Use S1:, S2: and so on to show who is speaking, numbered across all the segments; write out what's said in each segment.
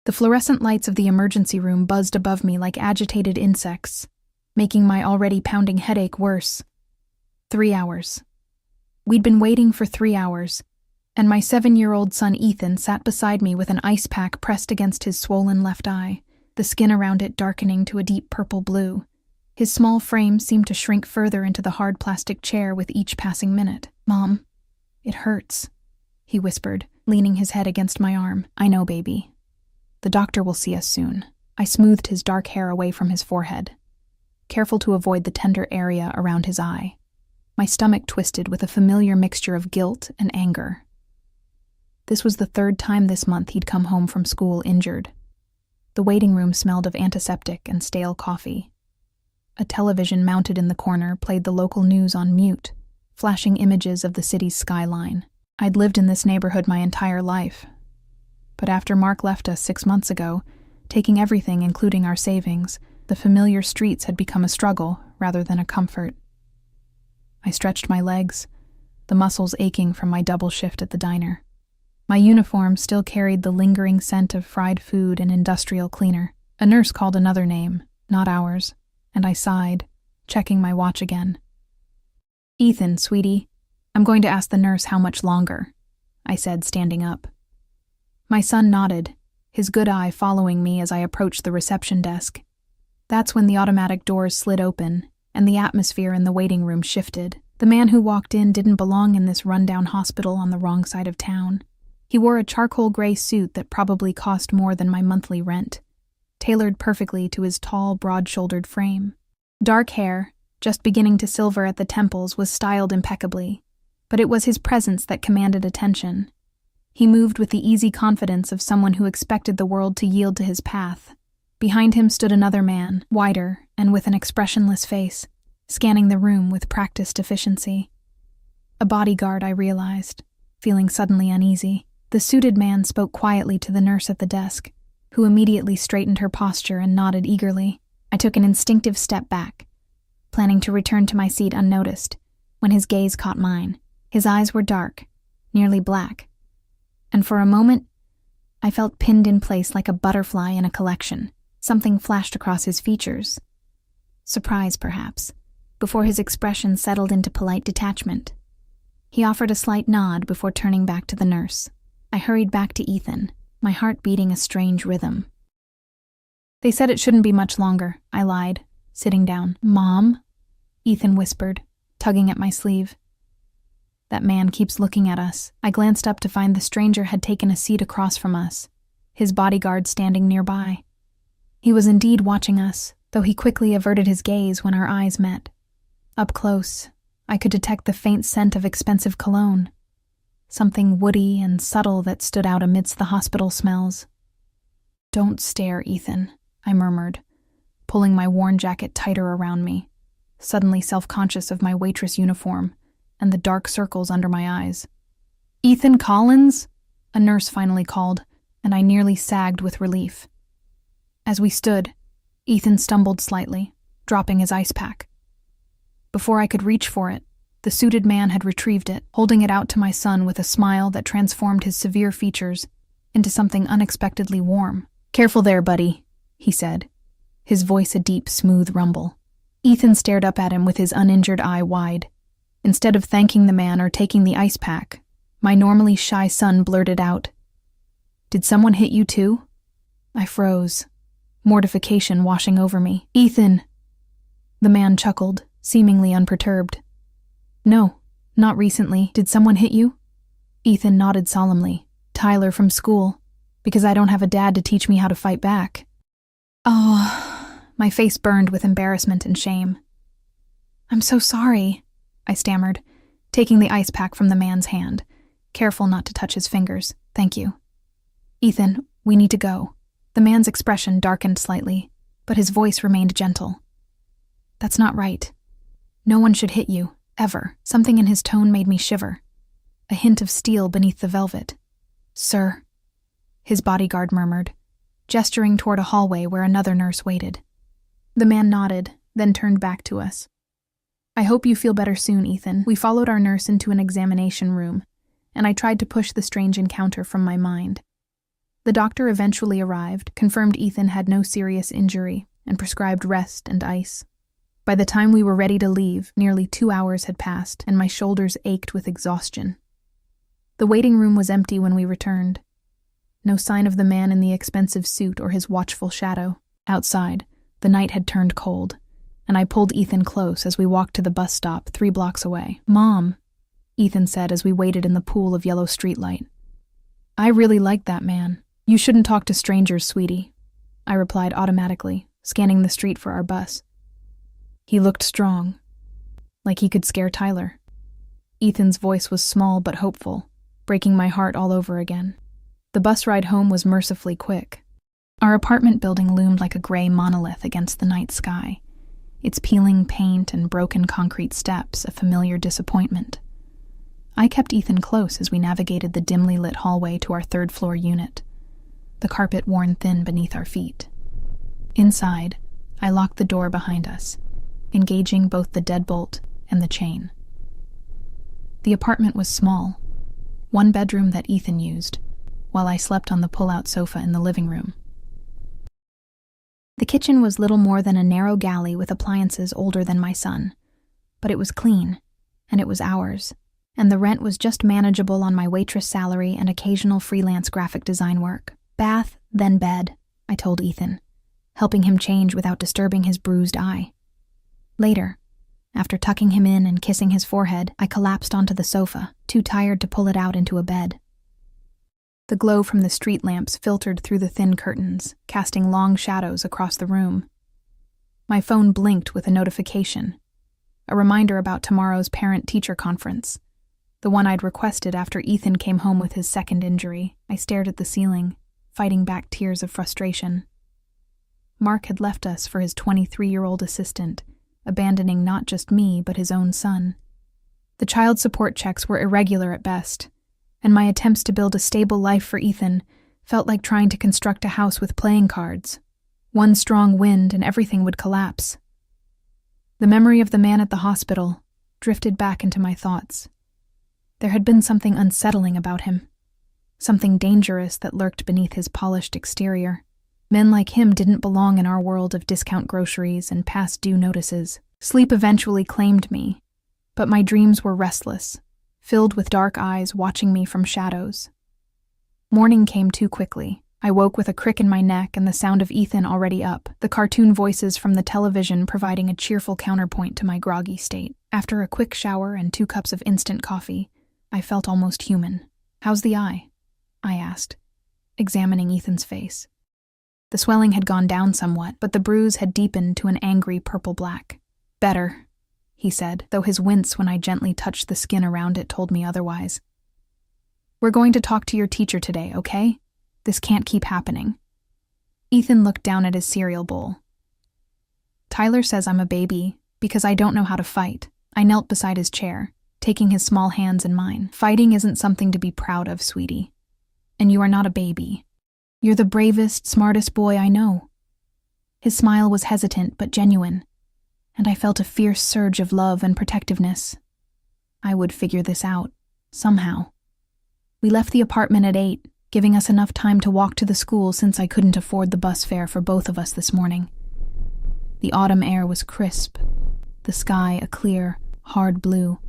S1: The fluorescent lights of the emergency room buzzed above me like agitated insects, making my already pounding headache worse. 3 hours. We'd been waiting for 3 hours, and my 7-year-old son Ethan sat beside me with an ice pack pressed against his swollen left eye, the skin around it darkening to a deep purple blue. His small frame seemed to shrink further into the hard plastic chair with each passing minute. "Mom, it hurts," he whispered, leaning his head against my arm. "I know, baby. The doctor will see us soon." I smoothed his dark hair away from his forehead, careful to avoid the tender area around his eye. My stomach twisted with a familiar mixture of guilt and anger. This was the 3rd time this month he'd come home from school injured. The waiting room smelled of antiseptic and stale coffee. A television mounted in the corner played the local news on mute, flashing images of the city's skyline. I'd lived in this neighborhood my entire life. But after Mark left us 6 months ago, taking everything including our savings, the familiar streets had become a struggle rather than a comfort. I stretched my legs, the muscles aching from my double shift at the diner. My uniform still carried the lingering scent of fried food and industrial cleaner. A nurse called another name, not ours, and I sighed, checking my watch again. "Ethan, sweetie, I'm going to ask the nurse how much longer," I said, standing up. My son nodded, his good eye following me as I approached the reception desk. That's when the automatic doors slid open, and the atmosphere in the waiting room shifted. The man who walked in didn't belong in this rundown hospital on the wrong side of town. He wore a charcoal gray suit that probably cost more than my monthly rent, tailored perfectly to his tall, broad-shouldered frame. Dark hair, just beginning to silver at the temples, was styled impeccably, but it was his presence that commanded attention. He moved with the easy confidence of someone who expected the world to yield to his path. Behind him stood another man, whiter and with an expressionless face, scanning the room with practiced efficiency. A bodyguard, I realized, feeling suddenly uneasy. The suited man spoke quietly to the nurse at the desk, who immediately straightened her posture and nodded eagerly. I took an instinctive step back, planning to return to my seat unnoticed, when his gaze caught mine. His eyes were dark, nearly black, and for a moment, I felt pinned in place like a butterfly in a collection. Something flashed across his features. Surprise, perhaps, before his expression settled into polite detachment. He offered a slight nod before turning back to the nurse. I hurried back to Ethan, my heart beating a strange rhythm. "They said it shouldn't be much longer," I lied, sitting down. "Mom?" Ethan whispered, tugging at my sleeve. "That man keeps looking at us." I glanced up to find the stranger had taken a seat across from us, his bodyguard standing nearby. He was indeed watching us, though he quickly averted his gaze when our eyes met. Up close, I could detect the faint scent of expensive cologne, something woody and subtle that stood out amidst the hospital smells. "Don't stare, Ethan," I murmured, pulling my worn jacket tighter around me, suddenly self-conscious of my waitress uniform and the dark circles under my eyes. "Ethan Collins?" a nurse finally called, and I nearly sagged with relief. As we stood, Ethan stumbled slightly, dropping his ice pack. Before I could reach for it, the suited man had retrieved it, holding it out to my son with a smile that transformed his severe features into something unexpectedly warm. "Careful there, buddy," he said, his voice a deep, smooth rumble. Ethan stared up at him with his uninjured eye wide. Instead of thanking the man or taking the ice pack, my normally shy son blurted out, "Did someone hit you too?" I froze, mortification washing over me. "Ethan!" The man chuckled, seemingly unperturbed. "No, not recently. Did someone hit you?" Ethan nodded solemnly. "Tyler from school, because I don't have a dad to teach me how to fight back." Oh, my face burned with embarrassment and shame. "I'm so sorry," I stammered, taking the ice pack from the man's hand, careful not to touch his fingers. "Thank you." "Ethan, we need to go." The man's expression darkened slightly, but his voice remained gentle. "That's not right. No one should hit you, ever." Something in his tone made me shiver, a hint of steel beneath the velvet. "Sir," his bodyguard murmured, gesturing toward a hallway where another nurse waited. The man nodded, then turned back to us. "I hope you feel better soon, Ethan." We followed our nurse into an examination room, and I tried to push the strange encounter from my mind. The doctor eventually arrived, confirmed Ethan had no serious injury, and prescribed rest and ice. By the time we were ready to leave, nearly 2 hours had passed, and my shoulders ached with exhaustion. The waiting room was empty when we returned. No sign of the man in the expensive suit or his watchful shadow. Outside, the night had turned cold, and I pulled Ethan close as we walked to the bus stop 3 blocks away. "Mom," Ethan said as we waited in the pool of yellow streetlight. "I really like that man. You shouldn't talk to strangers, sweetie," I replied automatically, scanning the street for our bus. He looked strong, like he could scare Tyler. Ethan's voice was small but hopeful, breaking my heart all over again. The bus ride home was mercifully quick. Our apartment building loomed like a gray monolith against the night sky, its peeling paint and broken concrete steps a familiar disappointment. I kept Ethan close as we navigated the dimly lit hallway to our 3rd-floor unit, the carpet worn thin beneath our feet. Inside, I locked the door behind us, engaging both the deadbolt and the chain. The apartment was small, 1 bedroom that Ethan used, while I slept on the pull-out sofa in the living room. The kitchen was little more than a narrow galley with appliances older than my son, but it was clean, and it was ours, and the rent was just manageable on my waitress salary and occasional freelance graphic design work. "Bath, then bed," I told Ethan, helping him change without disturbing his bruised eye. Later, after tucking him in and kissing his forehead, I collapsed onto the sofa, too tired to pull it out into a bed. The glow from the street lamps filtered through the thin curtains, casting long shadows across the room. My phone blinked with a notification, a reminder about tomorrow's parent-teacher conference, the one I'd requested after Ethan came home with his 2nd injury. I stared at the ceiling, fighting back tears of frustration. Mark had left us for his 23-year-old assistant, abandoning not just me but his own son. The child support checks were irregular at best, and my attempts to build a stable life for Ethan felt like trying to construct a house with playing cards. One strong wind and everything would collapse. The memory of the man at the hospital drifted back into my thoughts. There had been something unsettling about him, something dangerous that lurked beneath his polished exterior. Men like him didn't belong in our world of discount groceries and past due notices. Sleep eventually claimed me, but my dreams were restless, filled with dark eyes watching me from shadows. Morning came too quickly. I woke with a crick in my neck and the sound of Ethan already up, the cartoon voices from the television providing a cheerful counterpoint to my groggy state. After a quick shower and 2 cups of instant coffee, I felt almost human. "How's the eye?" I asked, examining Ethan's face. The swelling had gone down somewhat, but the bruise had deepened to an angry purple-black. "Better," he said, though his wince when I gently touched the skin around it told me otherwise. "We're going to talk to your teacher today, okay? This can't keep happening." Ethan looked down at his cereal bowl. "Tyler says I'm a baby because I don't know how to fight." I knelt beside his chair, taking his small hands in mine. "Fighting isn't something to be proud of, sweetie. And you are not a baby. You're the bravest, smartest boy I know." His smile was hesitant but genuine, and I felt a fierce surge of love and protectiveness. I would figure this out, somehow. We left the apartment at 8, giving us enough time to walk to the school since I couldn't afford the bus fare for both of us this morning. The autumn air was crisp, the sky a clear, hard blue.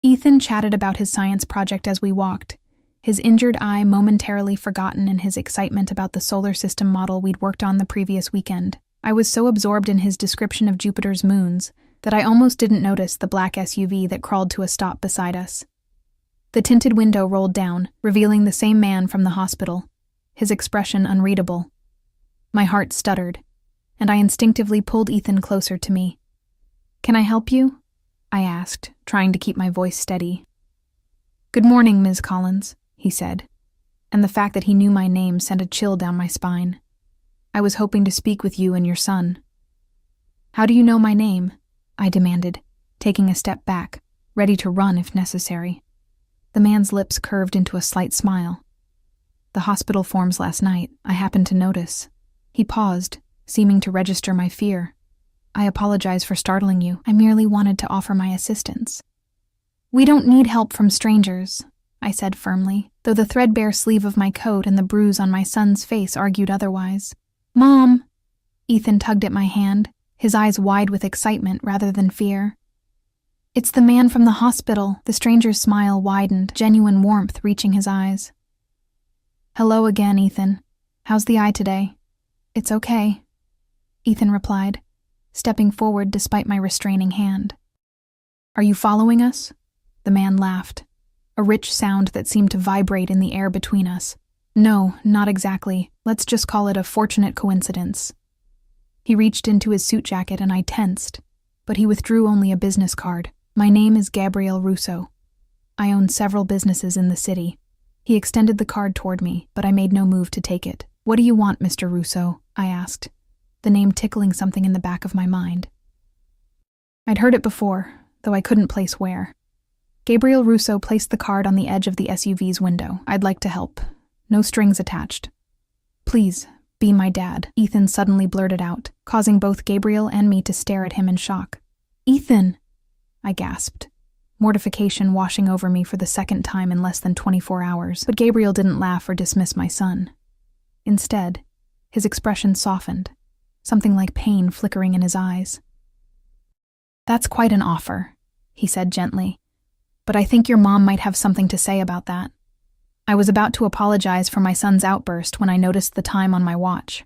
S1: Ethan chatted about his science project as we walked, his injured eye momentarily forgotten in his excitement about the solar system model we'd worked on the previous weekend. I was so absorbed in his description of Jupiter's moons that I almost didn't notice the black SUV that crawled to a stop beside us. The tinted window rolled down, revealing the same man from the hospital, his expression unreadable. My heart stuttered, and I instinctively pulled Ethan closer to me. "Can I help you?" I asked, trying to keep my voice steady. "Good morning, Ms. Collins," he said, and the fact that he knew my name sent a chill down my spine. "I was hoping to speak with you and your son." "How do you know my name?" I demanded, taking a step back, ready to run if necessary. The man's lips curved into a slight smile. "The hospital forms last night, I happened to notice." He paused, seeming to register my fear. "I apologize for startling you. I merely wanted to offer my assistance." "We don't need help from strangers," I said firmly, though the threadbare sleeve of my coat and the bruise on my son's face argued otherwise. Mom! Ethan tugged at my hand, his eyes wide with excitement rather than fear. It's the man from the hospital. The stranger's smile widened, genuine warmth reaching his eyes. Hello again, Ethan. How's the eye today? It's okay, Ethan replied, stepping forward despite my restraining hand. Are you following us? The man laughed, a rich sound that seemed to vibrate in the air between us. No, not exactly. Let's just call it a fortunate coincidence. He reached into his suit jacket and I tensed, but he withdrew only a business card. My name is Gabriel Russo. I own several businesses in the city. He extended the card toward me, but I made no move to take it. What do you want, Mr. Russo? I asked, the name tickling something in the back of my mind. I'd heard it before, though I couldn't place where. Gabriel Russo placed the card on the edge of the SUV's window. I'd like to help. No strings attached. Please, be my dad, Ethan suddenly blurted out, causing both Gabriel and me to stare at him in shock. Ethan! I gasped, mortification washing over me for the second time in less than 24 hours. But Gabriel didn't laugh or dismiss my son. Instead, his expression softened, something like pain flickering in his eyes. That's quite an offer, he said gently, but I think your mom might have something to say about that. I was about to apologize for my son's outburst when I noticed the time on my watch.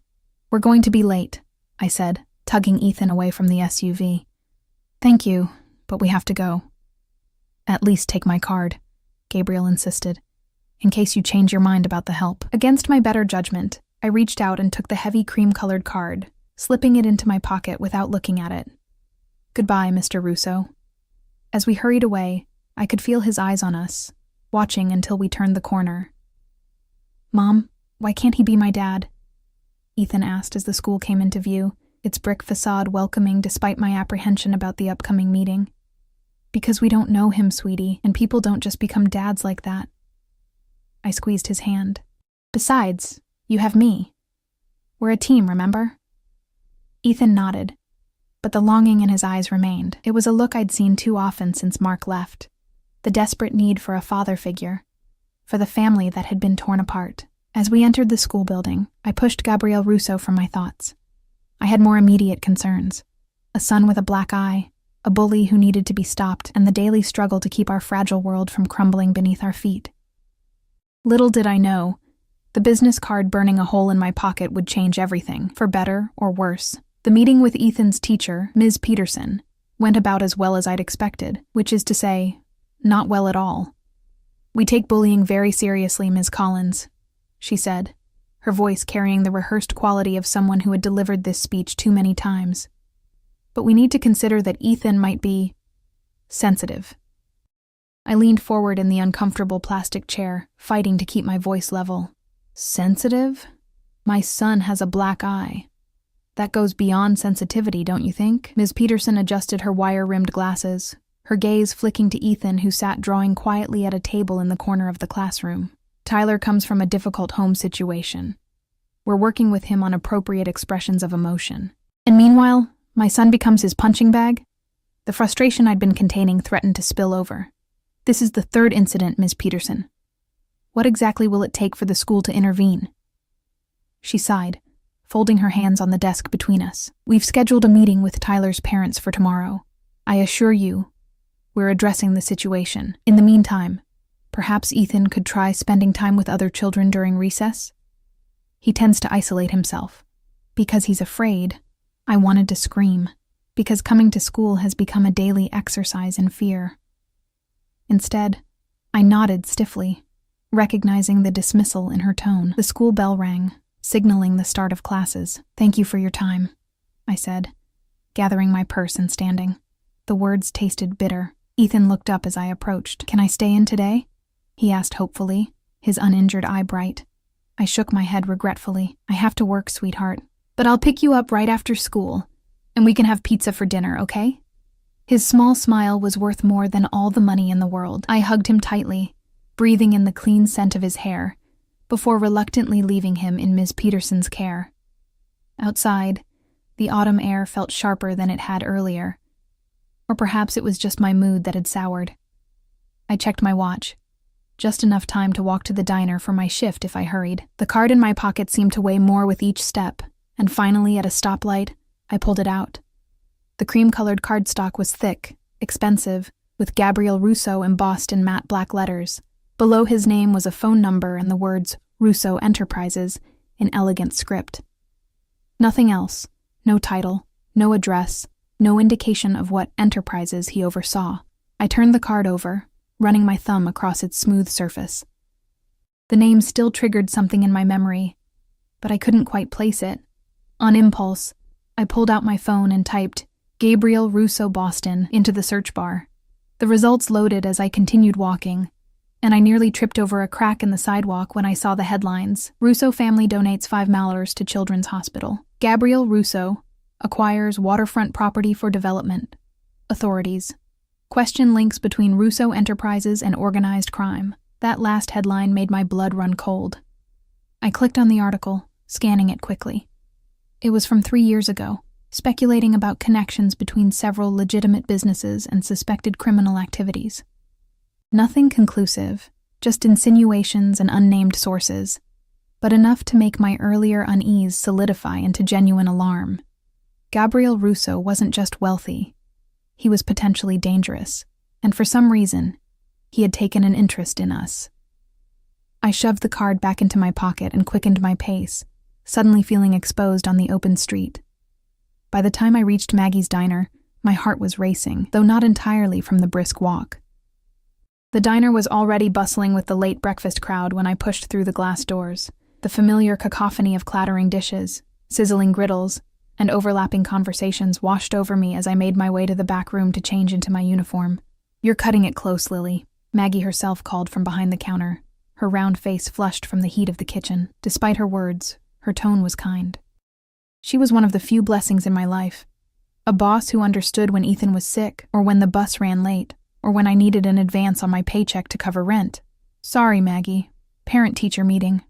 S1: We're going to be late, I said, tugging Ethan away from the SUV. Thank you, but we have to go. At least take my card, Gabriel insisted, in case you change your mind about the help. Against my better judgment, I reached out and took the heavy cream-colored card, slipping it into my pocket without looking at it. Goodbye, Mr. Russo. As we hurried away, I could feel his eyes on us, watching until we turned the corner. Mom, why can't he be my dad? Ethan asked as the school came into view, its brick facade welcoming despite my apprehension about the upcoming meeting. Because we don't know him, sweetie, and people don't just become dads like that. I squeezed his hand. Besides, you have me. We're a team, remember? Ethan nodded, but the longing in his eyes remained. It was a look I'd seen too often since Mark left. The desperate need for a father figure, for the family that had been torn apart. As we entered the school building, I pushed Gabriel Russo from my thoughts. I had more immediate concerns. A son with a black eye, a bully who needed to be stopped, and the daily struggle to keep our fragile world from crumbling beneath our feet. Little did I know, the business card burning a hole in my pocket would change everything, for better or worse. The meeting with Ethan's teacher, Ms. Peterson, went about as well as I'd expected, which is to say, not well at all. We take bullying very seriously, Ms. Collins, she said, her voice carrying the rehearsed quality of someone who had delivered this speech too many times. But we need to consider that Ethan might be sensitive. I leaned forward in the uncomfortable plastic chair, fighting to keep my voice level. Sensitive? My son has a black eye. That goes beyond sensitivity, don't you think? Ms. Peterson adjusted her wire-rimmed glasses, her gaze flicking to Ethan, who sat drawing quietly at a table in the corner of the classroom. Tyler comes from a difficult home situation. We're working with him on appropriate expressions of emotion. And meanwhile, my son becomes his punching bag? The frustration I'd been containing threatened to spill over. This is the third incident, Ms. Peterson. What exactly will it take for the school to intervene? She sighed, folding her hands on the desk between us. We've scheduled a meeting with Tyler's parents for tomorrow. I assure you, we're addressing the situation. In the meantime, perhaps Ethan could try spending time with other children during recess? He tends to isolate himself. Because he's afraid, I wanted to scream, because coming to school has become a daily exercise in fear. Instead, I nodded stiffly, recognizing the dismissal in her tone. The school bell rang, signaling the start of classes. Thank you for your time, I said, gathering my purse and standing. The words tasted bitter. Ethan looked up as I approached. Can I stay in today? He asked hopefully, his uninjured eye bright. I shook my head regretfully. I have to work, sweetheart. But I'll pick you up right after school, and we can have pizza for dinner, okay? His small smile was worth more than all the money in the world. I hugged him tightly, breathing in the clean scent of his hair, before reluctantly leaving him in Ms. Peterson's care. Outside, the autumn air felt sharper than it had earlier. Or perhaps it was just my mood that had soured. I checked my watch. just enough time to walk to the diner for my shift if I hurried. The card in my pocket seemed to weigh more with each step, and finally, at a stoplight, I pulled it out. The cream-colored cardstock was thick, expensive, with Gabriel Russo embossed in matte black letters. Below his name was a phone number and the words Russo Enterprises in elegant script. Nothing else. No title, no address, no indication of what enterprises he oversaw. I turned the card over, running my thumb across its smooth surface. The name still triggered something in my memory, but I couldn't quite place it. On impulse, I pulled out my phone and typed Gabriel Russo Boston into the search bar. The results loaded as I continued walking, and I nearly tripped over a crack in the sidewalk when I saw the headlines. Russo family donates $5 to Children's Hospital. Gabriel Russo acquires waterfront property for development. Authorities question links between Russo Enterprises and organized crime. That last headline made my blood run cold. I clicked on the article, scanning it quickly. It was from 3 years ago, speculating about connections between several legitimate businesses and suspected criminal activities. Nothing conclusive, just insinuations and unnamed sources, but enough to make my earlier unease solidify into genuine alarm. Gabriel Russo wasn't just wealthy. He was potentially dangerous, and for some reason, he had taken an interest in us. I shoved the card back into my pocket and quickened my pace, suddenly feeling exposed on the open street. By the time I reached Maggie's diner, my heart was racing, though not entirely from the brisk walk. The diner was already bustling with the late breakfast crowd when I pushed through the glass doors. The familiar cacophony of clattering dishes, sizzling griddles, and overlapping conversations washed over me as I made my way to the back room to change into my uniform. "You're cutting it close, Lily," Maggie herself called from behind the counter, her round face flushed from the heat of the kitchen. Despite her words, her tone was kind. She was one of the few blessings in my life. A boss who understood when Ethan was sick, or when the bus ran late, or when I needed an advance on my paycheck to cover rent. "Sorry, Maggie. Parent-teacher meeting,"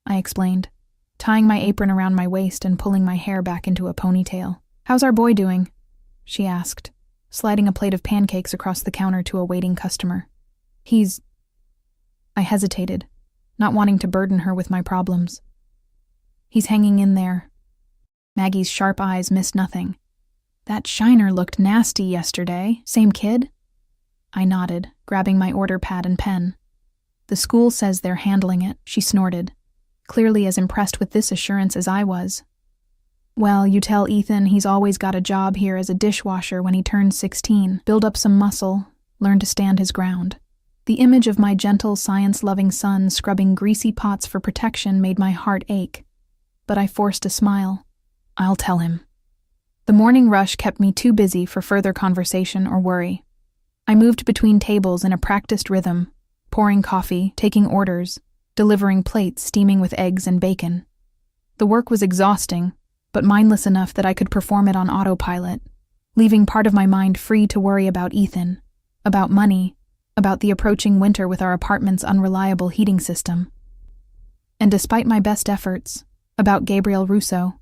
S1: I explained, tying my apron around my waist and pulling my hair back into a ponytail. "How's our boy doing?" she asked, sliding a plate of pancakes across the counter to a waiting customer. I hesitated, not wanting to burden her with my problems. "He's hanging in there." Maggie's sharp eyes missed nothing. "That Shiner looked nasty yesterday. Same kid?" I nodded, grabbing my order pad and pen. "The school says they're handling it," she snorted, clearly as impressed with this assurance as I was. "Well, you tell Ethan he's always got a job here as a dishwasher when he turns 16. Build up some muscle, learn to stand his ground." The image of my gentle, science-loving son scrubbing greasy pots for protection made my heart ache, but I forced a smile. "I'll tell him." The morning rush kept me too busy for further conversation or worry. I moved between tables in a practiced rhythm, pouring coffee, taking orders, delivering plates steaming with eggs and bacon. The work was exhausting, but mindless enough that I could perform it on autopilot, leaving part of my mind free to worry about Ethan, about money, about the approaching winter with our apartment's unreliable heating system. And despite my best efforts, about Gabriel Russo.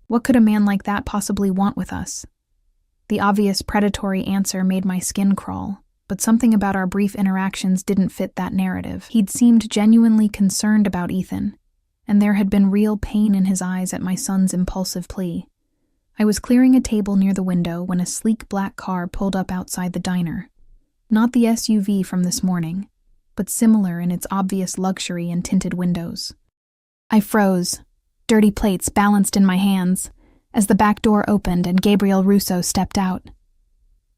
S1: What could a man like that possibly want with us? The obvious predatory answer made my skin crawl, but something about our brief interactions didn't fit that narrative. He'd seemed genuinely concerned about Ethan, and there had been real pain in his eyes at my son's impulsive plea. I was clearing a table near the window when a sleek black car pulled up outside the diner. Not the SUV from this morning, but similar in its obvious luxury and tinted windows. I froze, dirty plates balanced in my hands, as the back door opened and Gabriel Russo stepped out.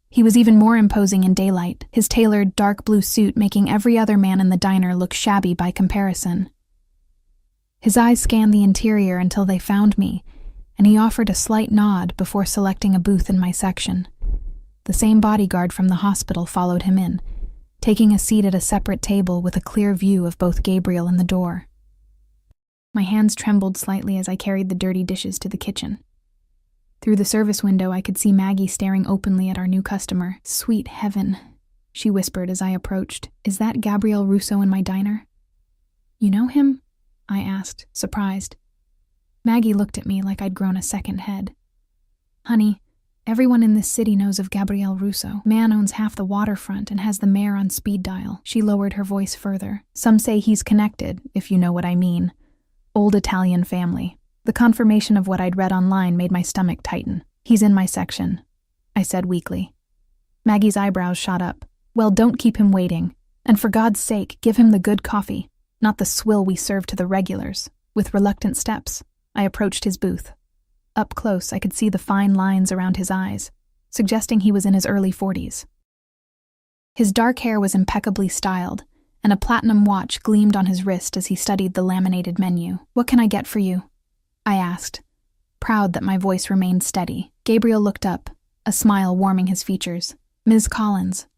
S1: He was even more imposing in daylight, his tailored dark blue suit making every other man in the diner look shabby by comparison. His eyes scanned the interior until they found me, and he offered a slight nod before selecting a booth in my section. The same bodyguard from the hospital followed him in, taking a seat at a separate table with a clear view of both Gabriel and the door. My hands trembled slightly as I carried the dirty dishes to the kitchen. Through the service window, I could see Maggie staring openly at our new customer. "Sweet heaven," she whispered as I approached. "Is that Gabriel Russo in my diner?" "You know him?" I asked, surprised. Maggie looked at me like I'd grown a second head. "Honey, Everyone in this city knows of Gabrielle Russo. Man owns half the waterfront and has the mayor on speed dial. She lowered her voice further. Some say he's connected, if you know what I mean. Old Italian family. The confirmation of what I'd read online made my stomach tighten. He's in my section, I said weakly. Maggie's eyebrows shot up. Well, don't keep him waiting. And for God's sake, give him the good coffee, not the swill we serve to the regulars. With reluctant steps, I approached his booth. Up close, I could see the fine lines around his eyes, suggesting he was in his early 40s. His dark hair was impeccably styled, and a platinum watch gleamed on his wrist as he studied the laminated menu. What can I get for you? I asked, proud that my voice remained steady. Gabriel looked up, a smile warming his features. Ms. Collins.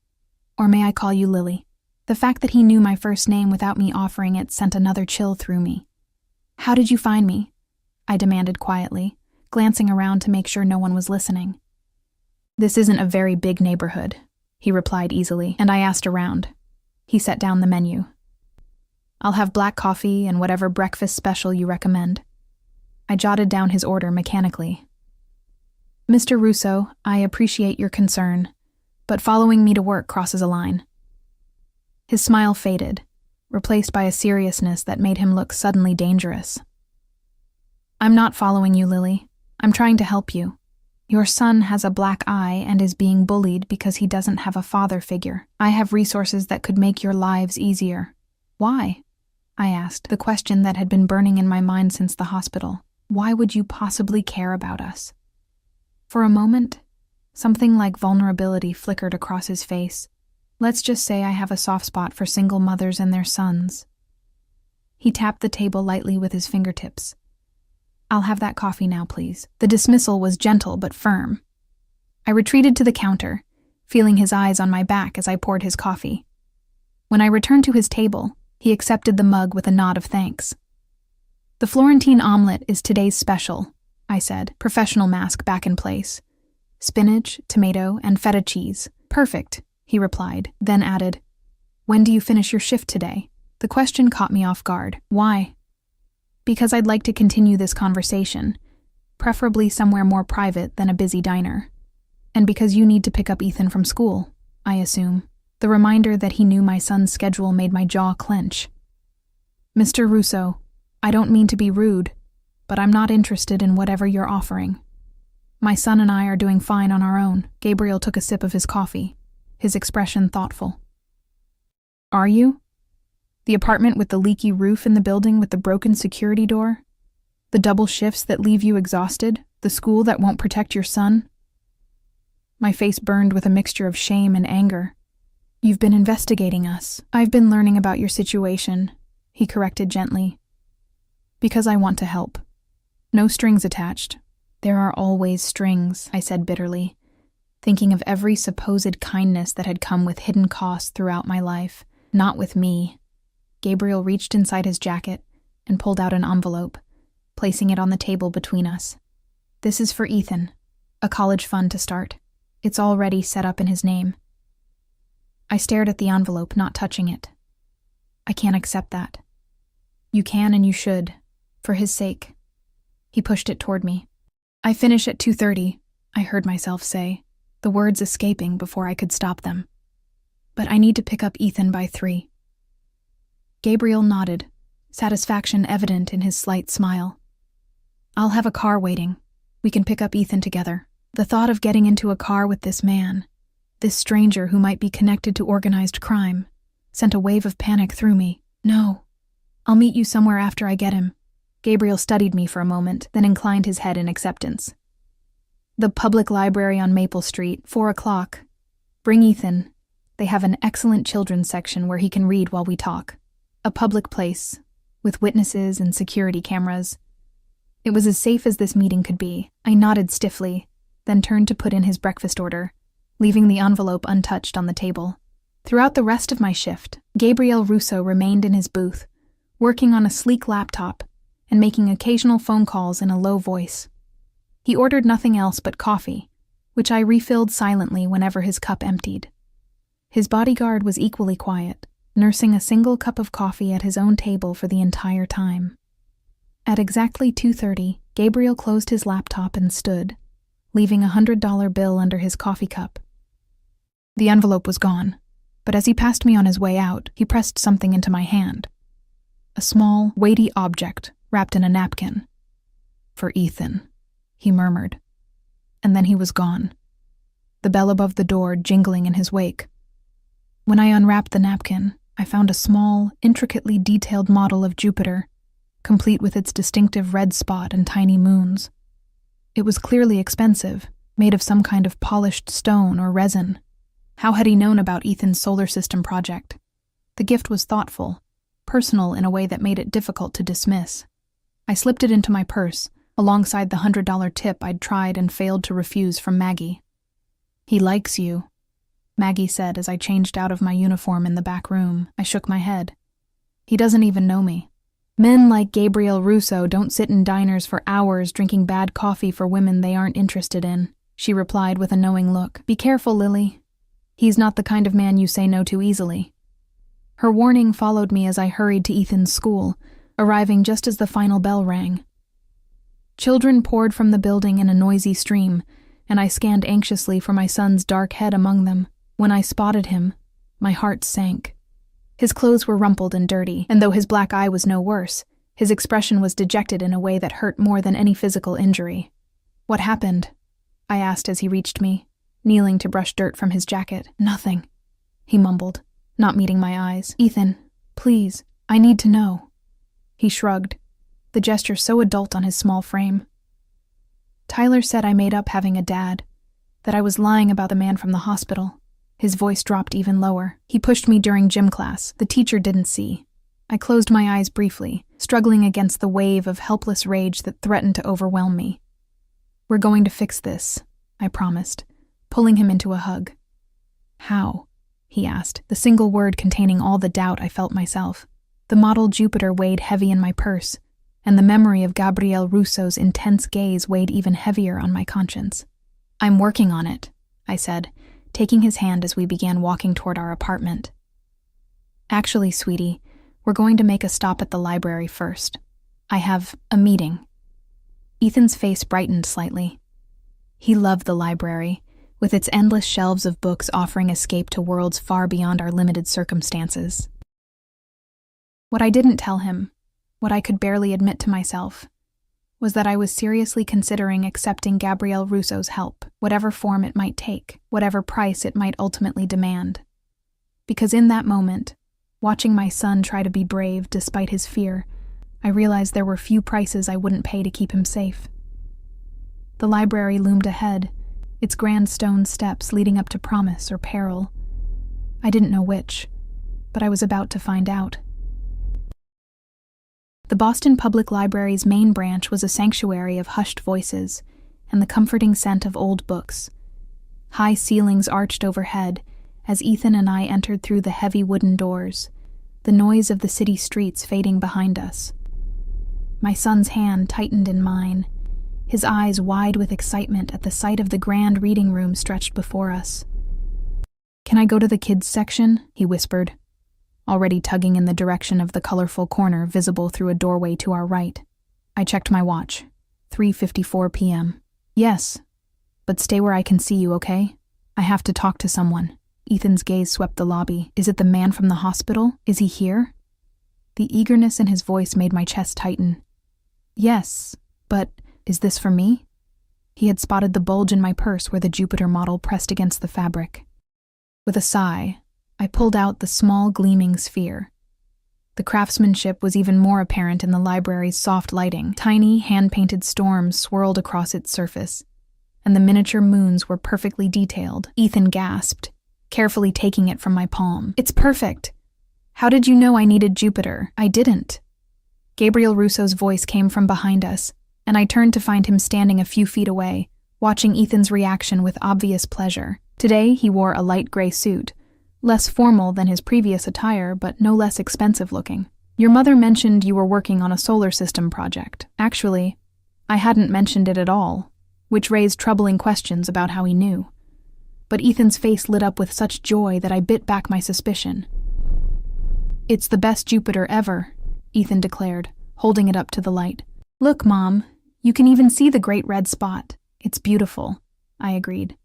S1: Or may I call you Lily? The fact that he knew my first name without me offering it sent another chill through me. How did you find me? I demanded quietly, glancing around to make sure no one was listening. This isn't a very big neighborhood, he replied easily, and I asked around. He set down the menu. I'll have black coffee and whatever breakfast special you recommend. I jotted down his order mechanically. Mr. Russo, I appreciate your concern, but following me to work crosses a line. His smile faded, replaced by a seriousness that made him look suddenly dangerous. I'm not following you, Lily. I'm trying to help you. Your son has a black eye and is being bullied because he doesn't have a father figure. I have resources that could make your lives easier. Why? I asked, the question that had been burning in my mind since the hospital. Why would you possibly care about us? For a moment, something like vulnerability flickered across his face. Let's just say I have a soft spot for single mothers and their sons. He tapped the table lightly with his fingertips. I'll have that coffee now, please. The dismissal was gentle but firm. I retreated to the counter, feeling his eyes on my back as I poured his coffee. When I returned to his table, he accepted the mug with a nod of thanks. The Florentine omelet is today's special, I said, professional mask back in place. Spinach, tomato, and feta cheese. Perfect, he replied, then added, When do you finish your shift today? The question caught me off guard. Why? Because I'd like to continue this conversation, preferably somewhere more private than a busy diner. And because you need to pick up Ethan from school, I assume. The reminder that he knew my son's schedule made my jaw clench. Mr. Russo, I don't mean to be rude, but I'm not interested in whatever you're offering. My son and I are doing fine on our own. Gabriel took a sip of his coffee, his expression thoughtful. Are you? The apartment with the leaky roof in the building with the broken security door? The double shifts that leave you exhausted? The school that won't protect your son? My face burned with a mixture of shame and anger. You've been investigating us. I've been learning about your situation, he corrected gently. Because I want to help. No strings attached. There are always strings, I said bitterly, thinking of every supposed kindness that had come with hidden costs throughout my life. Not with me. Gabriel reached inside his jacket and pulled out an envelope, placing it on the table between us. This is for Ethan, a college fund to start. It's already set up in his name. I stared at the envelope, not touching it. I can't accept that. You can and you should, for his sake. He pushed it toward me. I finish at 2:30, I heard myself say, the words escaping before I could stop them. But I need to pick up Ethan by 3. Gabriel nodded, satisfaction evident in his slight smile. I'll have a car waiting. We can pick up Ethan together. The thought of getting into a car with this man, this stranger who might be connected to organized crime, sent a wave of panic through me. No. I'll meet you somewhere after I get him. Gabriel studied me for a moment, then inclined his head in acceptance. The public library on Maple Street, 4 o'clock. Bring Ethan. They have an excellent children's section where he can read while we talk. A public place, with witnesses and security cameras. It was as safe as this meeting could be. I nodded stiffly, then turned to put in his breakfast order, leaving the envelope untouched on the table. Throughout the rest of my shift, Gabriel Russo remained in his booth, working on a sleek laptop and making occasional phone calls in a low voice. He ordered nothing else but coffee, which I refilled silently whenever his cup emptied. His bodyguard was equally quiet, nursing a single cup of coffee at his own table for the entire time. At exactly 2:30, Gabriel closed his laptop and stood, leaving $100 bill under his coffee cup. The envelope was gone, but as he passed me on his way out, he pressed something into my hand. A small, weighty object wrapped in a napkin. "For Ethan," he murmured. And then he was gone, the bell above the door jingling in his wake. When I unwrapped the napkin, I found a small, intricately detailed model of Jupiter, complete with its distinctive red spot and tiny moons. It was clearly expensive, made of some kind of polished stone or resin. How had he known about Ethan's solar system project? The gift was thoughtful, personal in a way that made it difficult to dismiss. I slipped it into my purse, alongside the $100 tip I'd tried and failed to refuse from Maggie. "He likes you," Maggie said as I changed out of my uniform in the back room. I shook my head. "He doesn't even know me. Men like Gabriel Russo don't sit in diners for hours drinking bad coffee for women they aren't interested in," she replied with a knowing look. "Be careful, Lily. He's not the kind of man you say no to easily." Her warning followed me as I hurried to Ethan's school, arriving just as the final bell rang. Children poured from the building in a noisy stream, and I scanned anxiously for my son's dark head among them. When I spotted him, my heart sank. His clothes were rumpled and dirty, and though his black eye was no worse, his expression was dejected in a way that hurt more than any physical injury. "What happened?" I asked as he reached me, kneeling to brush dirt from his jacket. "Nothing," he mumbled, not meeting my eyes. "Ethan, please, I need to know." He shrugged, the gesture so adult on his small frame. "Tyler said I made up having a dad, that I was lying about the man from the hospital." His voice dropped even lower. "He pushed me during gym class. The teacher didn't see." I closed my eyes briefly, struggling against the wave of helpless rage that threatened to overwhelm me. "We're going to fix this," I promised, pulling him into a hug. "How?" he asked, the single word containing all the doubt I felt myself. The model Jupiter weighed heavy in my purse, and the memory of Gabriel Russo's intense gaze weighed even heavier on my conscience. "I'm working on it," I said, taking his hand as we began walking toward our apartment. "Actually, sweetie, we're going to make a stop at the library first. I have a meeting." Ethan's face brightened slightly. He loved the library, with its endless shelves of books offering escape to worlds far beyond our limited circumstances. What I didn't tell him, what I could barely admit to myself, was that I was seriously considering accepting Gabriel Russo's help, whatever form it might take, whatever price it might ultimately demand. Because in that moment, watching my son try to be brave despite his fear, I realized there were few prices I wouldn't pay to keep him safe. The library loomed ahead, its grand stone steps leading up to promise or peril. I didn't know which, but I was about to find out. The Boston Public Library's main branch was a sanctuary of hushed voices and the comforting scent of old books. High ceilings arched overhead as Ethan and I entered through the heavy wooden doors, the noise of the city streets fading behind us. My son's hand tightened in mine, his eyes wide with excitement at the sight of the grand reading room stretched before us. "Can I go to the kids' section?" he whispered, already tugging in the direction of the colorful corner visible through a doorway to our right. I checked my watch. 3:54 p.m. "Yes, but stay where I can see you, okay? I have to talk to someone." Ethan's gaze swept the lobby. "Is it the man from the hospital? Is he here?" The eagerness in his voice made my chest tighten. "Yes, but is this for me?" He had spotted the bulge in my purse where the Jupiter model pressed against the fabric. With a sigh, I pulled out the small gleaming sphere. The craftsmanship was even more apparent in the library's soft lighting. Tiny, hand-painted storms swirled across its surface, and the miniature moons were perfectly detailed. Ethan gasped, carefully taking it from my palm. "It's perfect! How did you know I needed Jupiter?" "I didn't." Gabriel Russo's voice came from behind us, and I turned to find him standing a few feet away, watching Ethan's reaction with obvious pleasure. Today, he wore a light gray suit, less formal than his previous attire, but no less expensive looking. "Your mother mentioned you were working on a solar system project." Actually, I hadn't mentioned it at all, which raised troubling questions about how he knew. But Ethan's face lit up with such joy that I bit back my suspicion. "It's the best Jupiter ever," Ethan declared, holding it up to the light. "Look, Mom, you can even see the great red spot." It's beautiful, I agreed,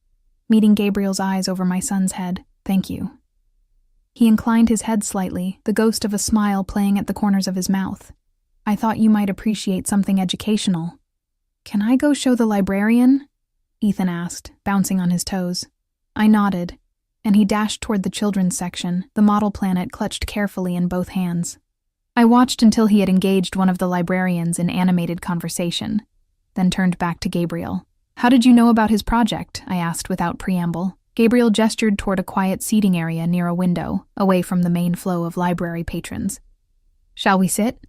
S1: meeting Gabriel's eyes over my son's head. Thank you. He inclined his head slightly, the ghost of a smile playing at the corners of his mouth. I thought you might appreciate something educational. Can I go show the librarian? Ethan asked, bouncing on his toes. I nodded, and he dashed toward the children's section, the model planet clutched carefully in both hands. I watched until he had engaged one of the librarians in animated conversation, then turned back to Gabriel. How did you know about his project? I asked without preamble. Gabriel gestured toward a quiet seating area near a window, away from the main flow of library patrons. Shall we sit?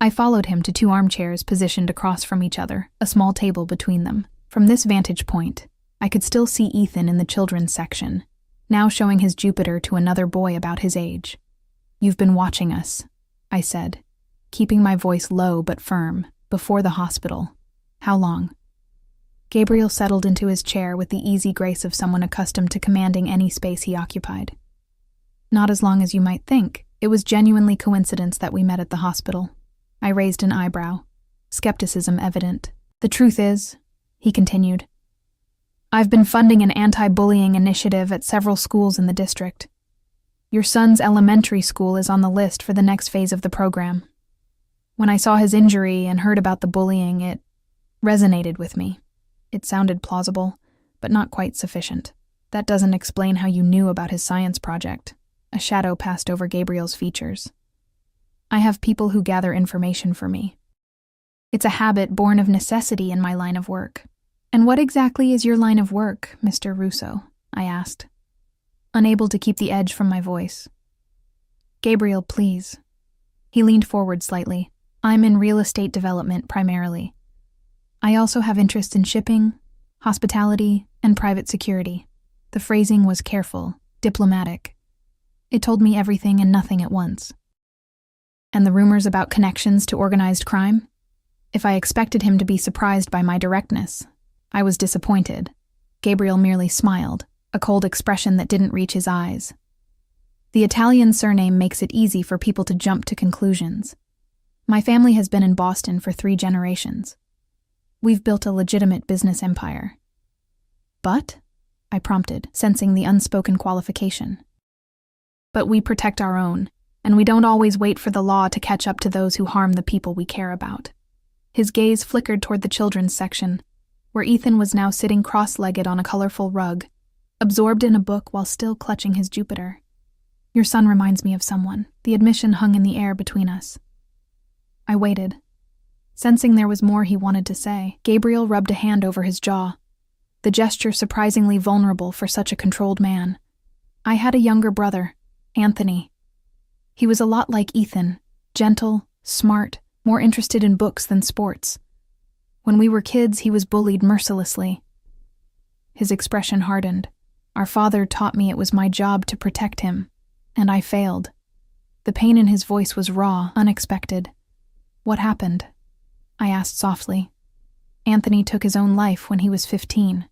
S1: I followed him to 2 armchairs positioned across from each other, a small table between them. From this vantage point, I could still see Ethan in the children's section, now showing his Jupiter to another boy about his age. You've been watching us, I said, keeping my voice low but firm, before the hospital. How long? Gabriel settled into his chair with the easy grace of someone accustomed to commanding any space he occupied. Not as long as you might think. It was genuinely coincidence that we met at the hospital. I raised an eyebrow, skepticism evident. The truth is, he continued, I've been funding an anti-bullying initiative at several schools in the district. Your son's elementary school is on the list for the next phase of the program. When I saw his injury and heard about the bullying, it resonated with me. It sounded plausible, but not quite sufficient. That doesn't explain how you knew about his science project. A shadow passed over Gabriel's features. I have people who gather information for me. It's a habit born of necessity in my line of work. And what exactly is your line of work, Mr. Russo? I asked, unable to keep the edge from my voice. Gabriel, please. He leaned forward slightly. I'm in real estate development primarily. I also have interest in shipping, hospitality, and private security. The phrasing was careful, diplomatic. It told me everything and nothing at once. And the rumors about connections to organized crime? If I expected him to be surprised by my directness, I was disappointed. Gabriel merely smiled, a cold expression that didn't reach his eyes. The Italian surname makes it easy for people to jump to conclusions. My family has been in Boston for 3 generations. We've built a legitimate business empire. But? I prompted, sensing the unspoken qualification. But we protect our own, and we don't always wait for the law to catch up to those who harm the people we care about. His gaze flickered toward the children's section, where Ethan was now sitting cross-legged on a colorful rug, absorbed in a book while still clutching his Jupiter. Your son reminds me of someone. The admission hung in the air between us. I waited. Sensing there was more he wanted to say, Gabriel rubbed a hand over his jaw, the gesture surprisingly vulnerable for such a controlled man. I had a younger brother, Anthony. He was a lot like Ethan, gentle, smart, more interested in books than sports. When we were kids, he was bullied mercilessly. His expression hardened. Our father taught me it was my job to protect him, and I failed. The pain in his voice was raw, unexpected. What happened? I asked softly. Anthony took his own life when he was 15.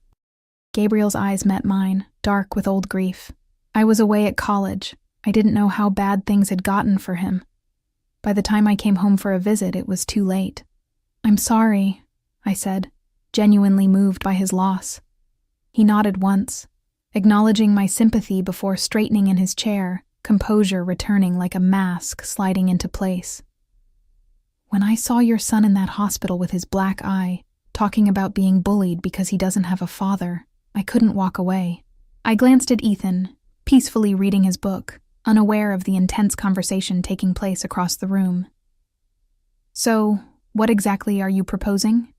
S1: Gabriel's eyes met mine, dark with old grief. I was away at college. I didn't know how bad things had gotten for him. By the time I came home for a visit, it was too late. I'm sorry, I said, genuinely moved by his loss. He nodded once, acknowledging my sympathy before straightening in his chair, composure returning like a mask sliding into place. When I saw your son in that hospital with his black eye, talking about being bullied because he doesn't have a father, I couldn't walk away. I glanced at Ethan, peacefully reading his book, unaware of the intense conversation taking place across the room. So, what exactly are you proposing?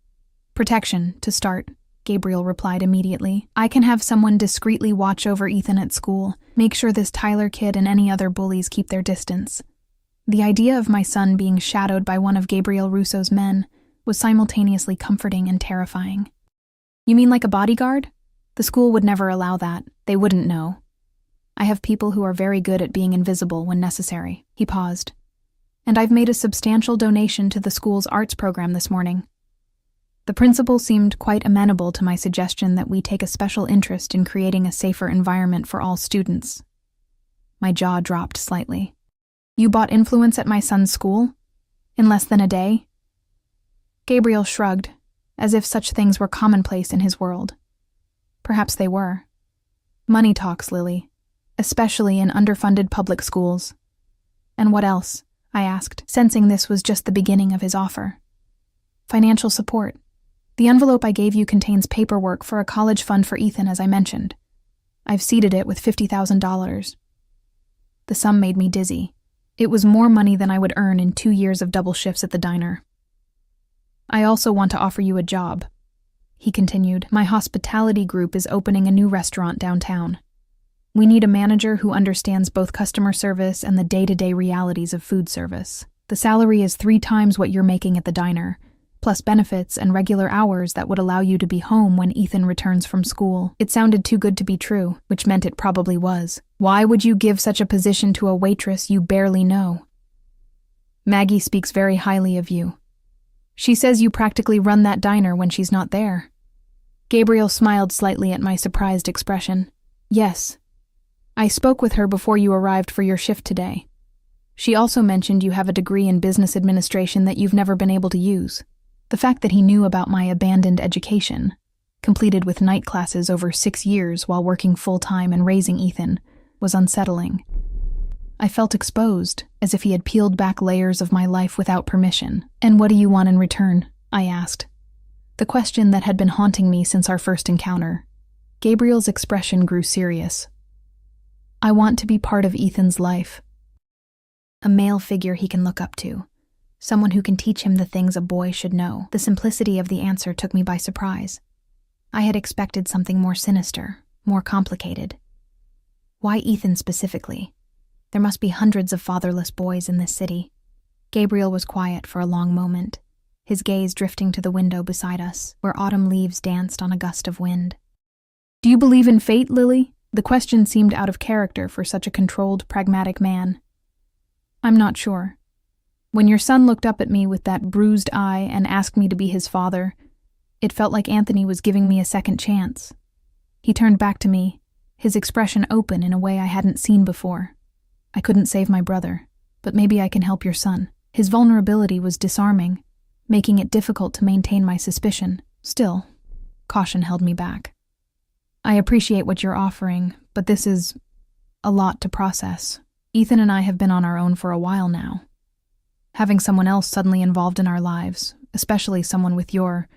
S1: Protection, to start, Gabriel replied immediately. I can have someone discreetly watch over Ethan at school, make sure this Tyler kid and any other bullies keep their distance. The idea of my son being shadowed by one of Gabriel Russo's men was simultaneously comforting and terrifying. You mean like a bodyguard? The school would never allow that. They wouldn't know. I have people who are very good at being invisible when necessary. He paused. And I've made a substantial donation to the school's arts program this morning. The principal seemed quite amenable to my suggestion that we take a special interest in creating a safer environment for all students. My jaw dropped slightly. You bought influence at my son's school? In less than a day? Gabriel shrugged. as if such things were commonplace in his world. Perhaps they were. Money talks, Lily, especially in underfunded public schools. And what else? I asked, sensing this was just the beginning of his offer. Financial support. The envelope I gave you contains paperwork for a college fund for Ethan, as I mentioned. I've seeded it with $50,000. The sum made me dizzy. It was more money than I would earn in 2 years of double shifts at the diner. I also want to offer you a job, he continued. My hospitality group is opening a new restaurant downtown. We need a manager who understands both customer service and the day-to-day realities of food service. The salary is 3 times what you're making at the diner, plus benefits and regular hours that would allow you to be home when Ethan returns from school. It sounded too good to be true, which meant it probably was. Why would you give such a position to a waitress you barely know? Maggie speaks very highly of you. She says you practically run that diner when she's not there. Gabriel smiled slightly at my surprised expression. Yes. I spoke with her before you arrived for your shift today. She also mentioned you have a degree in business administration that you've never been able to use. The fact that he knew about my abandoned education, completed with night classes over 6 years while working full-time and raising Ethan, was unsettling. I felt exposed, as if he had peeled back layers of my life without permission. And what do you want in return? I asked. The question that had been haunting me since our first encounter. Gabriel's expression grew serious. I want to be part of Ethan's life. A male figure he can look up to. Someone who can teach him the things a boy should know. The simplicity of the answer took me by surprise. I had expected something more sinister, more complicated. Why Ethan specifically? There must be hundreds of fatherless boys in this city. Gabriel was quiet for a long moment, his gaze drifting to the window beside us, where autumn leaves danced on a gust of wind. Do you believe in fate, Lily? The question seemed out of character for such a controlled, pragmatic man. I'm not sure. When your son looked up at me with that bruised eye and asked me to be his father, it felt like Anthony was giving me a second chance. He turned back to me, his expression open in a way I hadn't seen before. I couldn't save my brother, but maybe I can help your son. His vulnerability was disarming, making it difficult to maintain my suspicion. Still, caution held me back. I appreciate what you're offering, but this is a lot to process. Ethan and I have been on our own for a while now. Having someone else suddenly involved in our lives, especially someone with your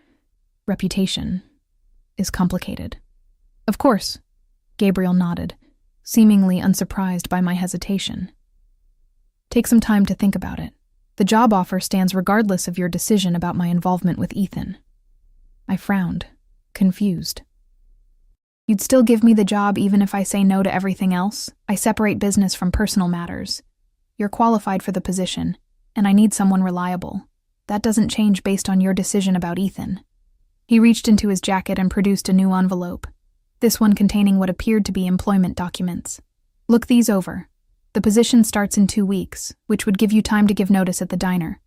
S1: reputation, is complicated. Of course, Gabriel nodded, seemingly unsurprised by my hesitation. Take some time to think about it. The job offer stands regardless of your decision about my involvement with Ethan. I frowned, confused. You'd still give me the job even if I say no to everything else? I separate business from personal matters. You're qualified for the position, and I need someone reliable. That doesn't change based on your decision about Ethan. He reached into his jacket and produced a new envelope, this one containing what appeared to be employment documents. Look these over. The position starts in 2 weeks, which would give you time to give notice at the diner.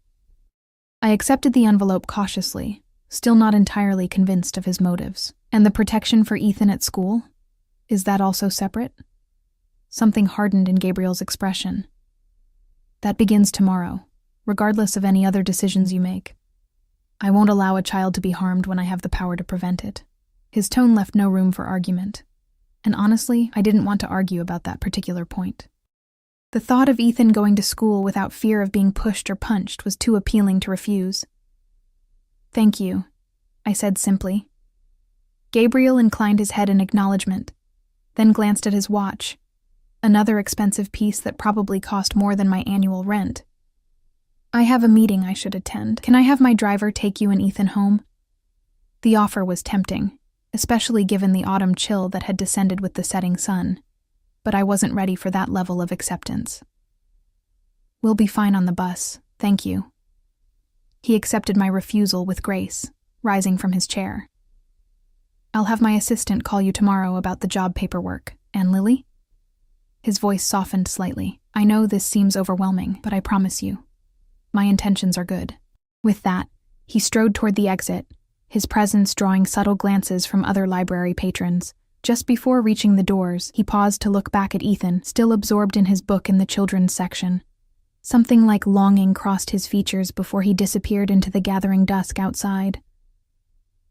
S1: I accepted the envelope cautiously, still not entirely convinced of his motives. And the protection for Ethan at school? Is that also separate? Something hardened in Gabriel's expression. That begins tomorrow, regardless of any other decisions you make. I won't allow a child to be harmed when I have the power to prevent it. His tone left no room for argument. And honestly, I didn't want to argue about that particular point. The thought of Ethan going to school without fear of being pushed or punched was too appealing to refuse. Thank you, I said simply. Gabriel inclined his head in acknowledgement, then glanced at his watch, another expensive piece that probably cost more than my annual rent. I have a meeting I should attend. Can I have my driver take you and Ethan home? The offer was tempting, especially given the autumn chill that had descended with the setting sun, but I wasn't ready for that level of acceptance. We'll be fine on the bus, thank you. He accepted my refusal with grace, rising from his chair. I'll have my assistant call you tomorrow about the job paperwork. And Lily? His voice softened slightly. I know this seems overwhelming, but I promise you, my intentions are good. With that, he strode toward the exit, his presence drawing subtle glances from other library patrons. Just before reaching the doors, he paused to look back at Ethan, still absorbed in his book in the children's section. Something like longing crossed his features before he disappeared into the gathering dusk outside.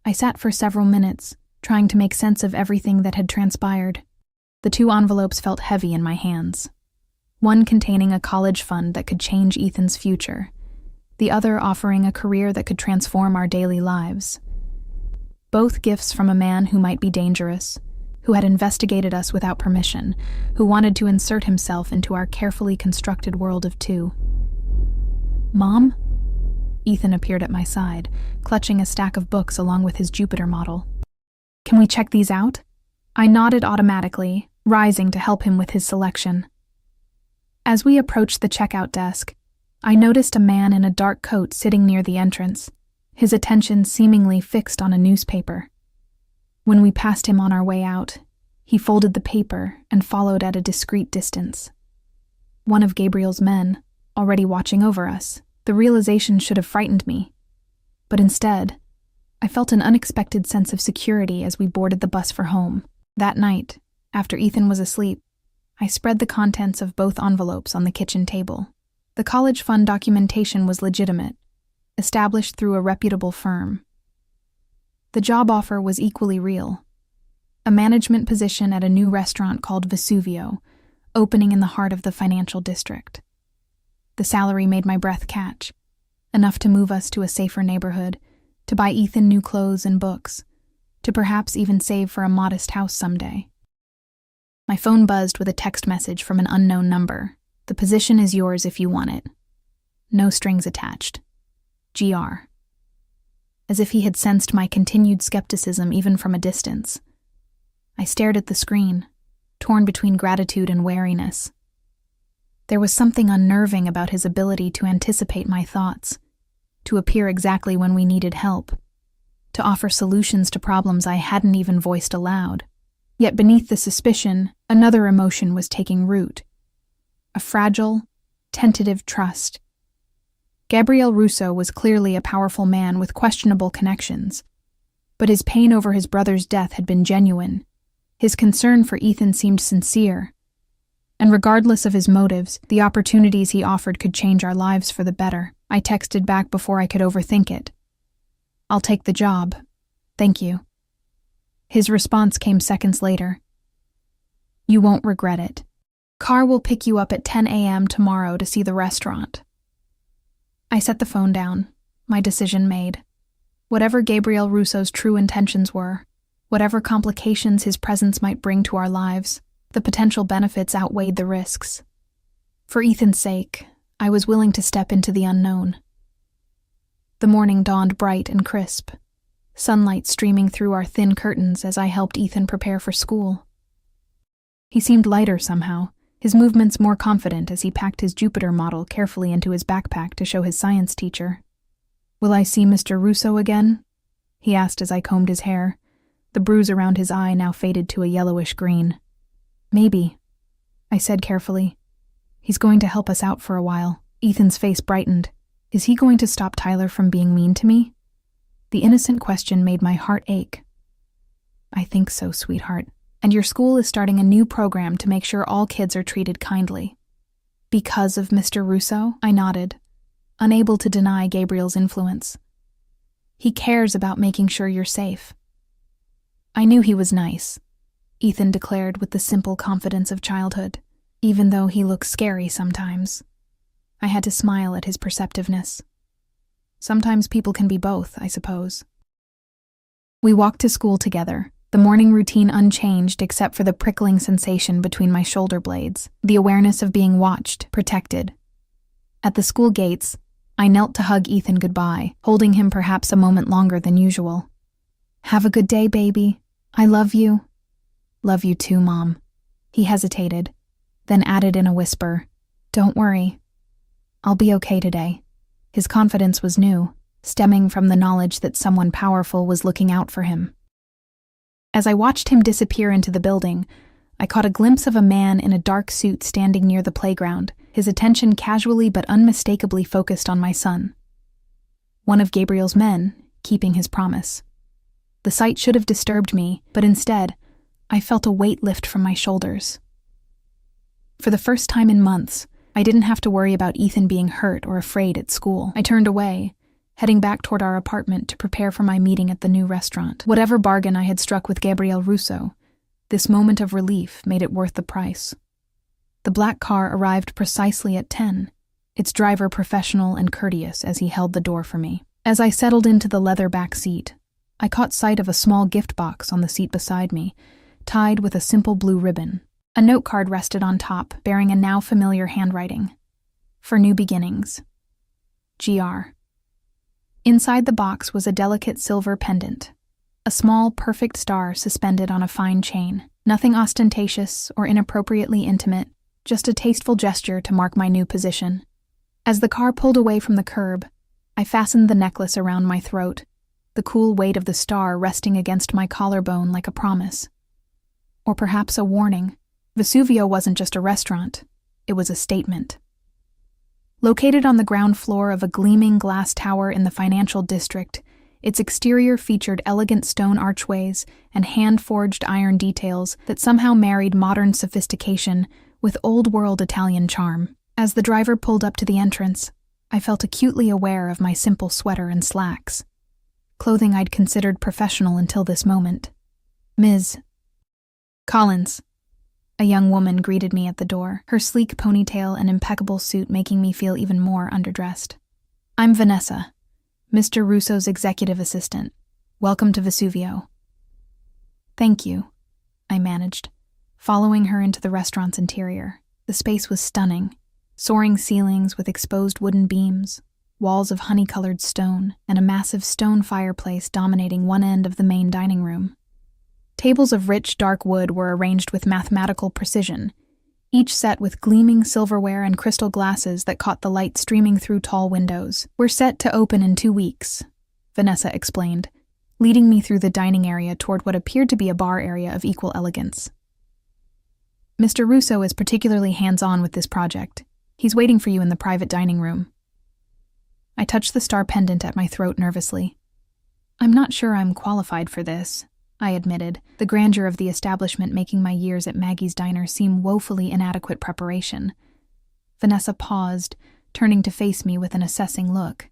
S1: I sat for several minutes, trying to make sense of everything that had transpired. The 2 envelopes felt heavy in my hands. One containing a college fund that could change Ethan's future, the other offering a career that could transform our daily lives. Both gifts from a man who might be dangerous, who had investigated us without permission, who wanted to insert himself into our carefully constructed world of 2. "Mom?" Ethan appeared at my side, clutching a stack of books along with his Jupiter model. "Can we check these out?" I nodded automatically, rising to help him with his selection. As we approached the checkout desk, I noticed a man in a dark coat sitting near the entrance, his attention seemingly fixed on a newspaper. When we passed him on our way out, he folded the paper and followed at a discreet distance. One of Gabriel's men, already watching over us. The realization should have frightened me. But instead, I felt an unexpected sense of security as we boarded the bus for home. That night, after Ethan was asleep, I spread the contents of both envelopes on the kitchen table. The college fund documentation was legitimate, established through a reputable firm. The job offer was equally real. A management position at a new restaurant called Vesuvio, opening in the heart of the financial district. The salary made my breath catch, enough to move us to a safer neighborhood, to buy Ethan new clothes and books, to perhaps even save for a modest house someday. My phone buzzed with a text message from an unknown number. "The position is yours if you want it. No strings attached. GR." As if he had sensed my continued skepticism even from a distance. I stared at the screen, torn between gratitude and wariness. There was something unnerving about his ability to anticipate my thoughts, to appear exactly when we needed help, to offer solutions to problems I hadn't even voiced aloud. Yet beneath the suspicion, another emotion was taking root. A fragile, tentative trust. Gabriel Russo was clearly a powerful man with questionable connections, but his pain over his brother's death had been genuine. His concern for Ethan seemed sincere, and regardless of his motives, the opportunities he offered could change our lives for the better. I texted back before I could overthink it. "I'll take the job. Thank you." His response came seconds later. "You won't regret it. Car will pick you up at 10 a.m. tomorrow to see the restaurant." I set the phone down, my decision made. Whatever Gabriel Russo's true intentions were, whatever complications his presence might bring to our lives, the potential benefits outweighed the risks. For Ethan's sake, I was willing to step into the unknown. The morning dawned bright and crisp, sunlight streaming through our thin curtains as I helped Ethan prepare for school. He seemed lighter somehow, his movements more confident as he packed his Jupiter model carefully into his backpack to show his science teacher. "Will I see Mr. Russo again?" he asked as I combed his hair, the bruise around his eye now faded to a yellowish green. "Maybe," I said carefully. "He's going to help us out for a while." Ethan's face brightened. Is he going to stop Tyler from being mean to me? The innocent question made my heart ache. "I think so, sweetheart. And your school is starting a new program to make sure all kids are treated kindly." "Because of Mr. Russo?" I nodded, unable to deny Gabriel's influence. "He cares about making sure you're safe." I knew he was nice, Ethan declared with the simple confidence of childhood, even though he looks scary sometimes. I had to smile at his perceptiveness. Sometimes people can be both, I suppose. We walked to school together, the morning routine unchanged except for the prickling sensation between my shoulder blades, the awareness of being watched, protected. At the school gates, I knelt to hug Ethan goodbye, holding him perhaps a moment longer than usual. "Have a good day, baby. I love you." "Love you too, Mom." He hesitated, then added in a whisper, "Don't worry. I'll be okay today." His confidence was new, stemming from the knowledge that someone powerful was looking out for him. As I watched him disappear into the building, I caught a glimpse of a man in a dark suit standing near the playground, his attention casually but unmistakably focused on my son. One of Gabriel's men, keeping his promise. The sight should have disturbed me, but instead, I felt a weight lift from my shoulders. For the first time in months, I didn't have to worry about Ethan being hurt or afraid at school. I turned away, heading back toward our apartment to prepare for my meeting at the new restaurant. Whatever bargain I had struck with Gabriel Russo, this moment of relief made it worth the price. The black car arrived precisely at 10, its driver professional and courteous as he held the door for me. As I settled into the leather back seat, I caught sight of a small gift box on the seat beside me, tied with a simple blue ribbon. A note card rested on top, bearing a now familiar handwriting. For new beginnings. GR. Inside the box was a delicate silver pendant, a small, perfect star suspended on a fine chain. Nothing ostentatious or inappropriately intimate, just a tasteful gesture to mark my new position. As the car pulled away from the curb, I fastened the necklace around my throat, the cool weight of the star resting against my collarbone like a promise. Or perhaps a warning. Vesuvio wasn't just a restaurant, it was a statement. Located on the ground floor of a gleaming glass tower in the financial district, its exterior featured elegant stone archways and hand-forged iron details that somehow married modern sophistication with old-world Italian charm. As the driver pulled up to the entrance, I felt acutely aware of my simple sweater and slacks, clothing I'd considered professional until this moment. Ms. Collins. A young woman greeted me at the door, her sleek ponytail and impeccable suit making me feel even more underdressed. I'm Vanessa, Mr. Russo's executive assistant. Welcome to Vesuvio. Thank you, I managed, following her into the restaurant's interior. The space was stunning, soaring ceilings with exposed wooden beams, walls of honey-colored stone, and a massive stone fireplace dominating one end of the main dining room. Tables of rich, dark wood were arranged with mathematical precision, each set with gleaming silverware and crystal glasses that caught the light streaming through tall windows. We're set to open in 2 weeks, Vanessa explained, leading me through the dining area toward what appeared to be a bar area of equal elegance. Mr. Russo is particularly hands-on with this project. He's waiting for you in the private dining room. I touched the star pendant at my throat nervously. I'm not sure I'm qualified for this, I admitted, the grandeur of the establishment making my years at Maggie's Diner seem woefully inadequate preparation. Vanessa paused, turning to face me with an assessing look.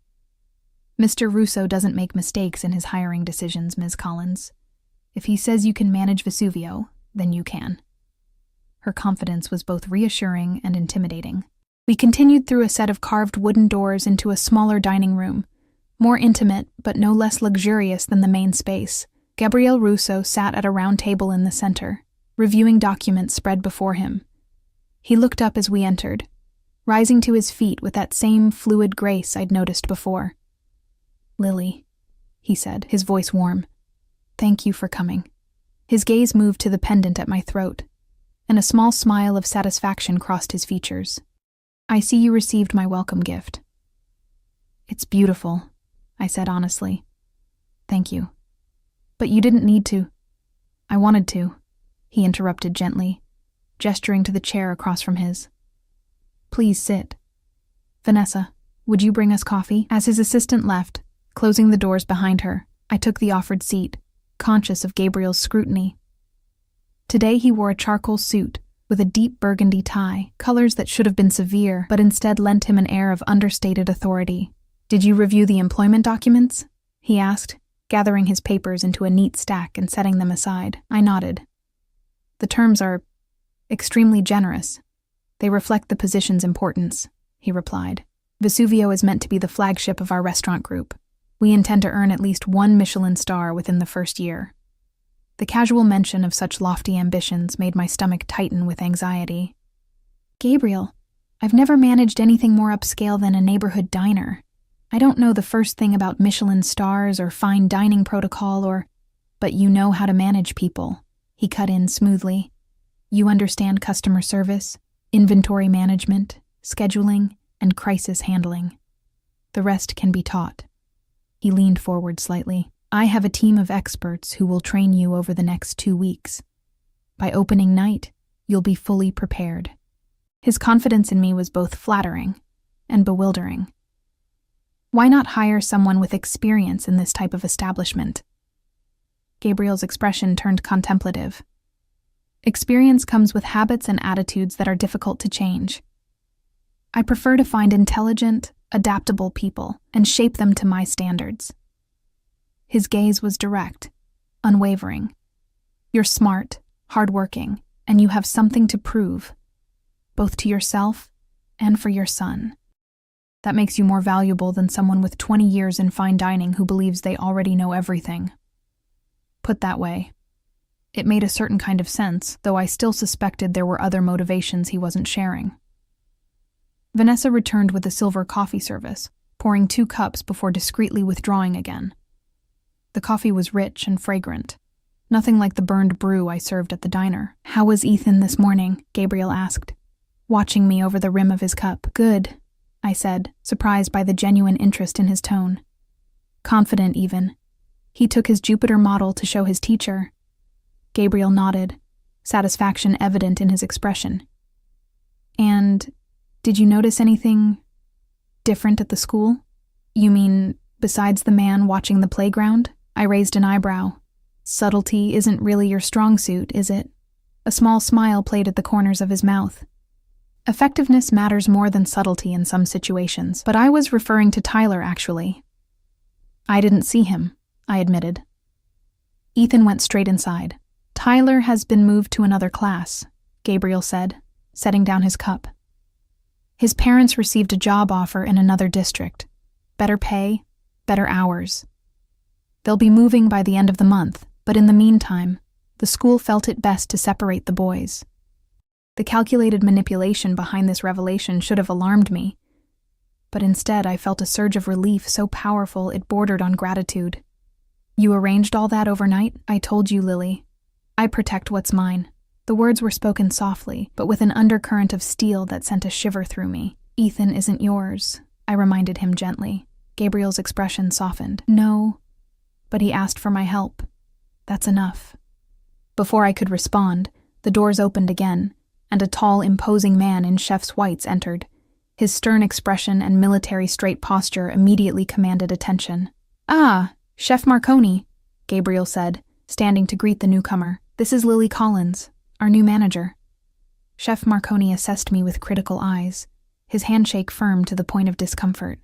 S1: Mr. Russo doesn't make mistakes in his hiring decisions, Ms. Collins. If he says you can manage Vesuvio, then you can. Her confidence was both reassuring and intimidating. We continued through a set of carved wooden doors into a smaller dining room, more intimate but no less luxurious than the main space. Gabriel Russo sat at a round table in the center, reviewing documents spread before him. He looked up as we entered, rising to his feet with that same fluid grace I'd noticed before. Lily, he said, his voice warm. Thank you for coming. His gaze moved to the pendant at my throat, and a small smile of satisfaction crossed his features. I see you received my welcome gift. It's beautiful, I said honestly. Thank you. But you didn't need to. I wanted to, he interrupted gently, gesturing to the chair across from his. Please sit. Vanessa, would you bring us coffee? As his assistant left, closing the doors behind her, I took the offered seat, conscious of Gabriel's scrutiny. Today he wore a charcoal suit with a deep burgundy tie, colors that should have been severe, but instead lent him an air of understated authority. Did you review the employment documents? He asked, gathering his papers into a neat stack and setting them aside. I nodded. The terms are extremely generous. They reflect the position's importance, he replied. Vesuvio is meant to be the flagship of our restaurant group. We intend to earn at least 1 Michelin star within the first year. The casual mention of such lofty ambitions made my stomach tighten with anxiety. Gabriel, I've never managed anything more upscale than a neighborhood diner. I don't know the first thing about Michelin stars or fine dining protocol but you know how to manage people, he cut in smoothly. You understand customer service, inventory management, scheduling, and crisis handling. The rest can be taught. He leaned forward slightly. I have a team of experts who will train you over the next 2 weeks. By opening night, you'll be fully prepared. His confidence in me was both flattering and bewildering. Why not hire someone with experience in this type of establishment? Gabriel's expression turned contemplative. Experience comes with habits and attitudes that are difficult to change. I prefer to find intelligent, adaptable people and shape them to my standards. His gaze was direct, unwavering. You're smart, hardworking, and you have something to prove, both to yourself and for your son. That makes you more valuable than someone with 20 years in fine dining who believes they already know everything. Put that way, it made a certain kind of sense, though I still suspected there were other motivations he wasn't sharing. Vanessa returned with a silver coffee service, pouring 2 cups before discreetly withdrawing again. The coffee was rich and fragrant, nothing like the burned brew I served at the diner. "How was Ethan this morning?" Gabriel asked, watching me over the rim of his cup. "Good," I said, surprised by the genuine interest in his tone. Confident, even. He took his Jupiter model to show his teacher. Gabriel nodded, satisfaction evident in his expression. "And did you notice anything different at the school?" "You mean, besides the man watching the playground?" I raised an eyebrow. "Subtlety isn't really your strong suit, is it?" A small smile played at the corners of his mouth. Effectiveness matters more than subtlety in some situations, but I was referring to Tyler, actually. "I didn't see him," I admitted. Ethan went straight inside. "Tyler has been moved to another class," Gabriel said, setting down his cup. "His parents received a job offer in another district. Better pay, better hours. They'll be moving by the end of the month, but in the meantime, the school felt it best to separate the boys." The calculated manipulation behind this revelation should have alarmed me, but instead I felt a surge of relief so powerful it bordered on gratitude. "You arranged all that overnight? I told you, Lily. I protect what's mine." The words were spoken softly, but with an undercurrent of steel that sent a shiver through me. "Ethan isn't yours," I reminded him gently. Gabriel's expression softened. "No, but he asked for my help. That's enough." Before I could respond, the doors opened again, and a tall, imposing man in chef's whites entered. His stern expression and military straight posture immediately commanded attention. "Ah, Chef Marconi," Gabriel said, standing to greet the newcomer. "This is Lily Collins, our new manager." Chef Marconi assessed me with critical eyes, his handshake firm to the point of discomfort.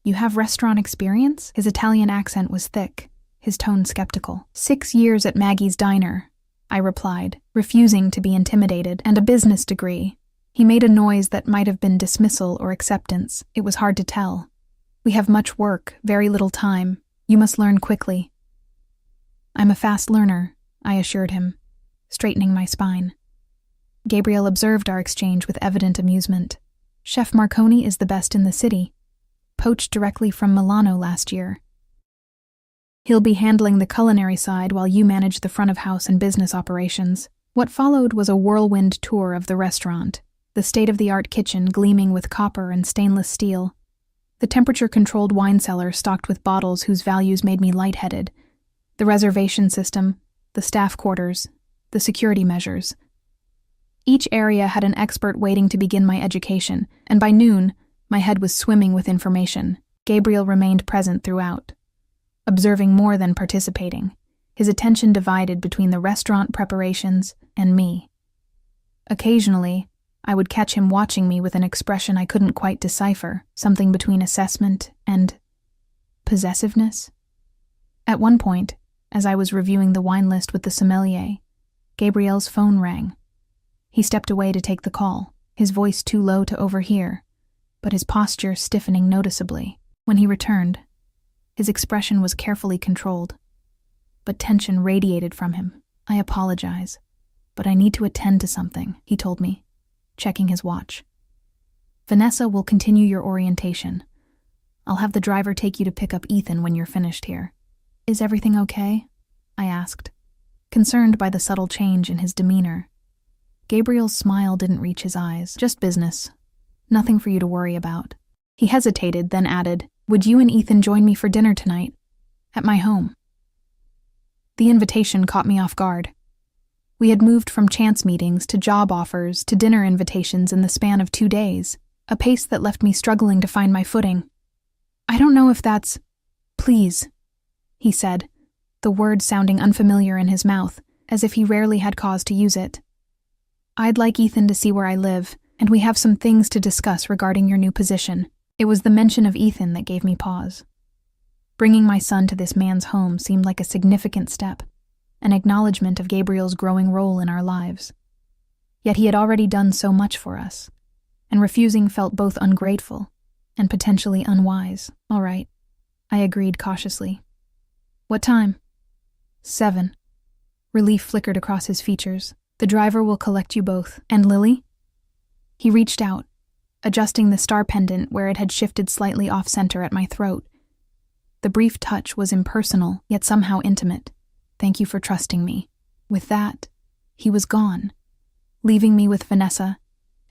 S1: "You have restaurant experience?" His Italian accent was thick, his tone skeptical. 6 years at Maggie's Diner," I replied, refusing to be intimidated, "and a business degree." He made a noise that might have been dismissal or acceptance. It was hard to tell. "We have much work, very little time. You must learn quickly." "I'm a fast learner," I assured him, straightening my spine. Gabriel observed our exchange with evident amusement. "Chef Marconi is the best in the city. Poached directly from Milano last year. He'll be handling the culinary side while you manage the front of house and business operations." What followed was a whirlwind tour of the restaurant, the state-of-the-art kitchen gleaming with copper and stainless steel, the temperature-controlled wine cellar stocked with bottles whose values made me lightheaded, the reservation system, the staff quarters, the security measures. Each area had an expert waiting to begin my education, and by noon, my head was swimming with information. Gabriel remained present throughout, observing more than participating, his attention divided between the restaurant preparations and me. Occasionally, I would catch him watching me with an expression I couldn't quite decipher, something between assessment and possessiveness. At one point, as I was reviewing the wine list with the sommelier, Gabriel's phone rang. He stepped away to take the call, his voice too low to overhear, but his posture stiffening noticeably. When he returned, his expression was carefully controlled, but tension radiated from him. "I apologize, but I need to attend to something," he told me, checking his watch. "Vanessa will continue your orientation. I'll have the driver take you to pick up Ethan when you're finished here." "Is everything okay?" I asked, concerned by the subtle change in his demeanor. Gabriel's smile didn't reach his eyes. "Just business. Nothing for you to worry about." He hesitated, then added, "Would you and Ethan join me for dinner tonight? At my home?" The invitation caught me off guard. We had moved from chance meetings to job offers to dinner invitations in the span of 2 days, a pace that left me struggling to find my footing. "I don't know if that's—" "Please," he said, the word sounding unfamiliar in his mouth, as if he rarely had cause to use it. "I'd like Ethan to see where I live, and we have some things to discuss regarding your new position." It was the mention of Ethan that gave me pause. Bringing my son to this man's home seemed like a significant step, an acknowledgement of Gabriel's growing role in our lives. Yet he had already done so much for us, and refusing felt both ungrateful and potentially unwise. All right, I agreed cautiously. What time? 7. Relief flickered across his features. The driver will collect you both. And Lily? He reached out, adjusting the star pendant where it had shifted slightly off-center at my throat. The brief touch was impersonal, yet somehow intimate. Thank you for trusting me. With that, he was gone, leaving me with Vanessa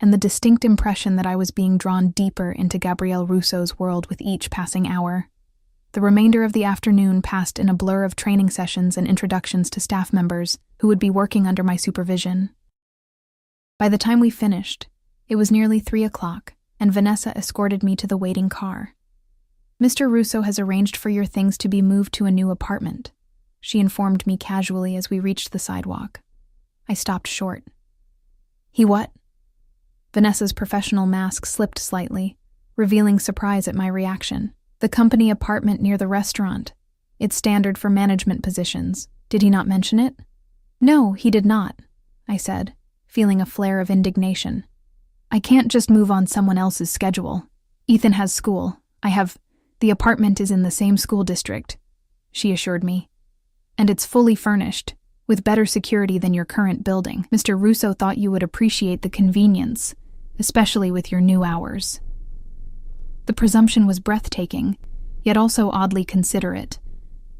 S1: and the distinct impression that I was being drawn deeper into Gabriel Russo's world with each passing hour. The remainder of the afternoon passed in a blur of training sessions and introductions to staff members who would be working under my supervision. By the time we finished, it was nearly 3 o'clock, and Vanessa escorted me to the waiting car. Mr. Russo has arranged for your things to be moved to a new apartment, she informed me casually as we reached the sidewalk. I stopped short. He what? Vanessa's professional mask slipped slightly, revealing surprise at my reaction. The company apartment near the restaurant. It's standard for management positions. Did he not mention it? No, he did not, I said, feeling a flare of indignation. I can't just move on someone else's schedule. Ethan has school. The apartment is in the same school district, she assured me. And it's fully furnished, with better security than your current building. Mr. Russo thought you would appreciate the convenience, especially with your new hours. The presumption was breathtaking, yet also oddly considerate.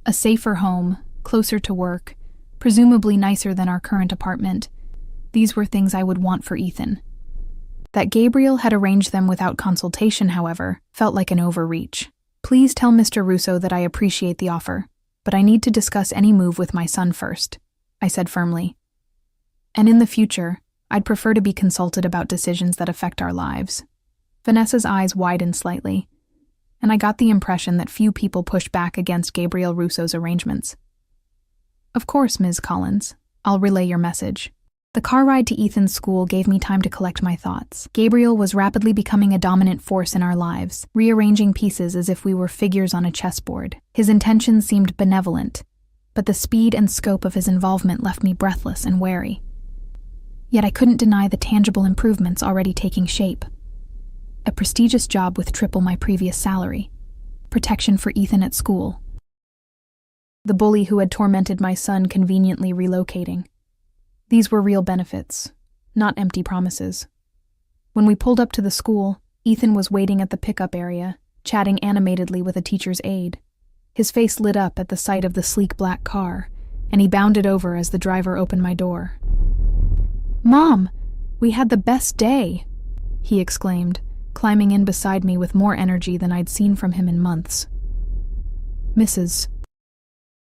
S1: A safer home, closer to work, presumably nicer than our current apartment. These were things I would want for Ethan. That Gabriel had arranged them without consultation, however, felt like an overreach. Please tell Mr. Russo that I appreciate the offer, but I need to discuss any move with my son first, I said firmly. And in the future, I'd prefer to be consulted about decisions that affect our lives. Vanessa's eyes widened slightly, and I got the impression that few people pushed back against Gabriel Russo's arrangements. Of course, Ms. Collins. I'll relay your message. The car ride to Ethan's school gave me time to collect my thoughts. Gabriel was rapidly becoming a dominant force in our lives, rearranging pieces as if we were figures on a chessboard. His intentions seemed benevolent, but the speed and scope of his involvement left me breathless and wary. Yet I couldn't deny the tangible improvements already taking shape. A prestigious job with triple my previous salary, protection for Ethan at school, the bully who had tormented my son conveniently relocating. These were real benefits, not empty promises. When we pulled up to the school, Ethan was waiting at the pickup area, chatting animatedly with a teacher's aide. His face lit up at the sight of the sleek black car, and he bounded over as the driver opened my door. "Mom, we had the best day," he exclaimed, climbing in beside me with more energy than I'd seen from him in months. Mrs.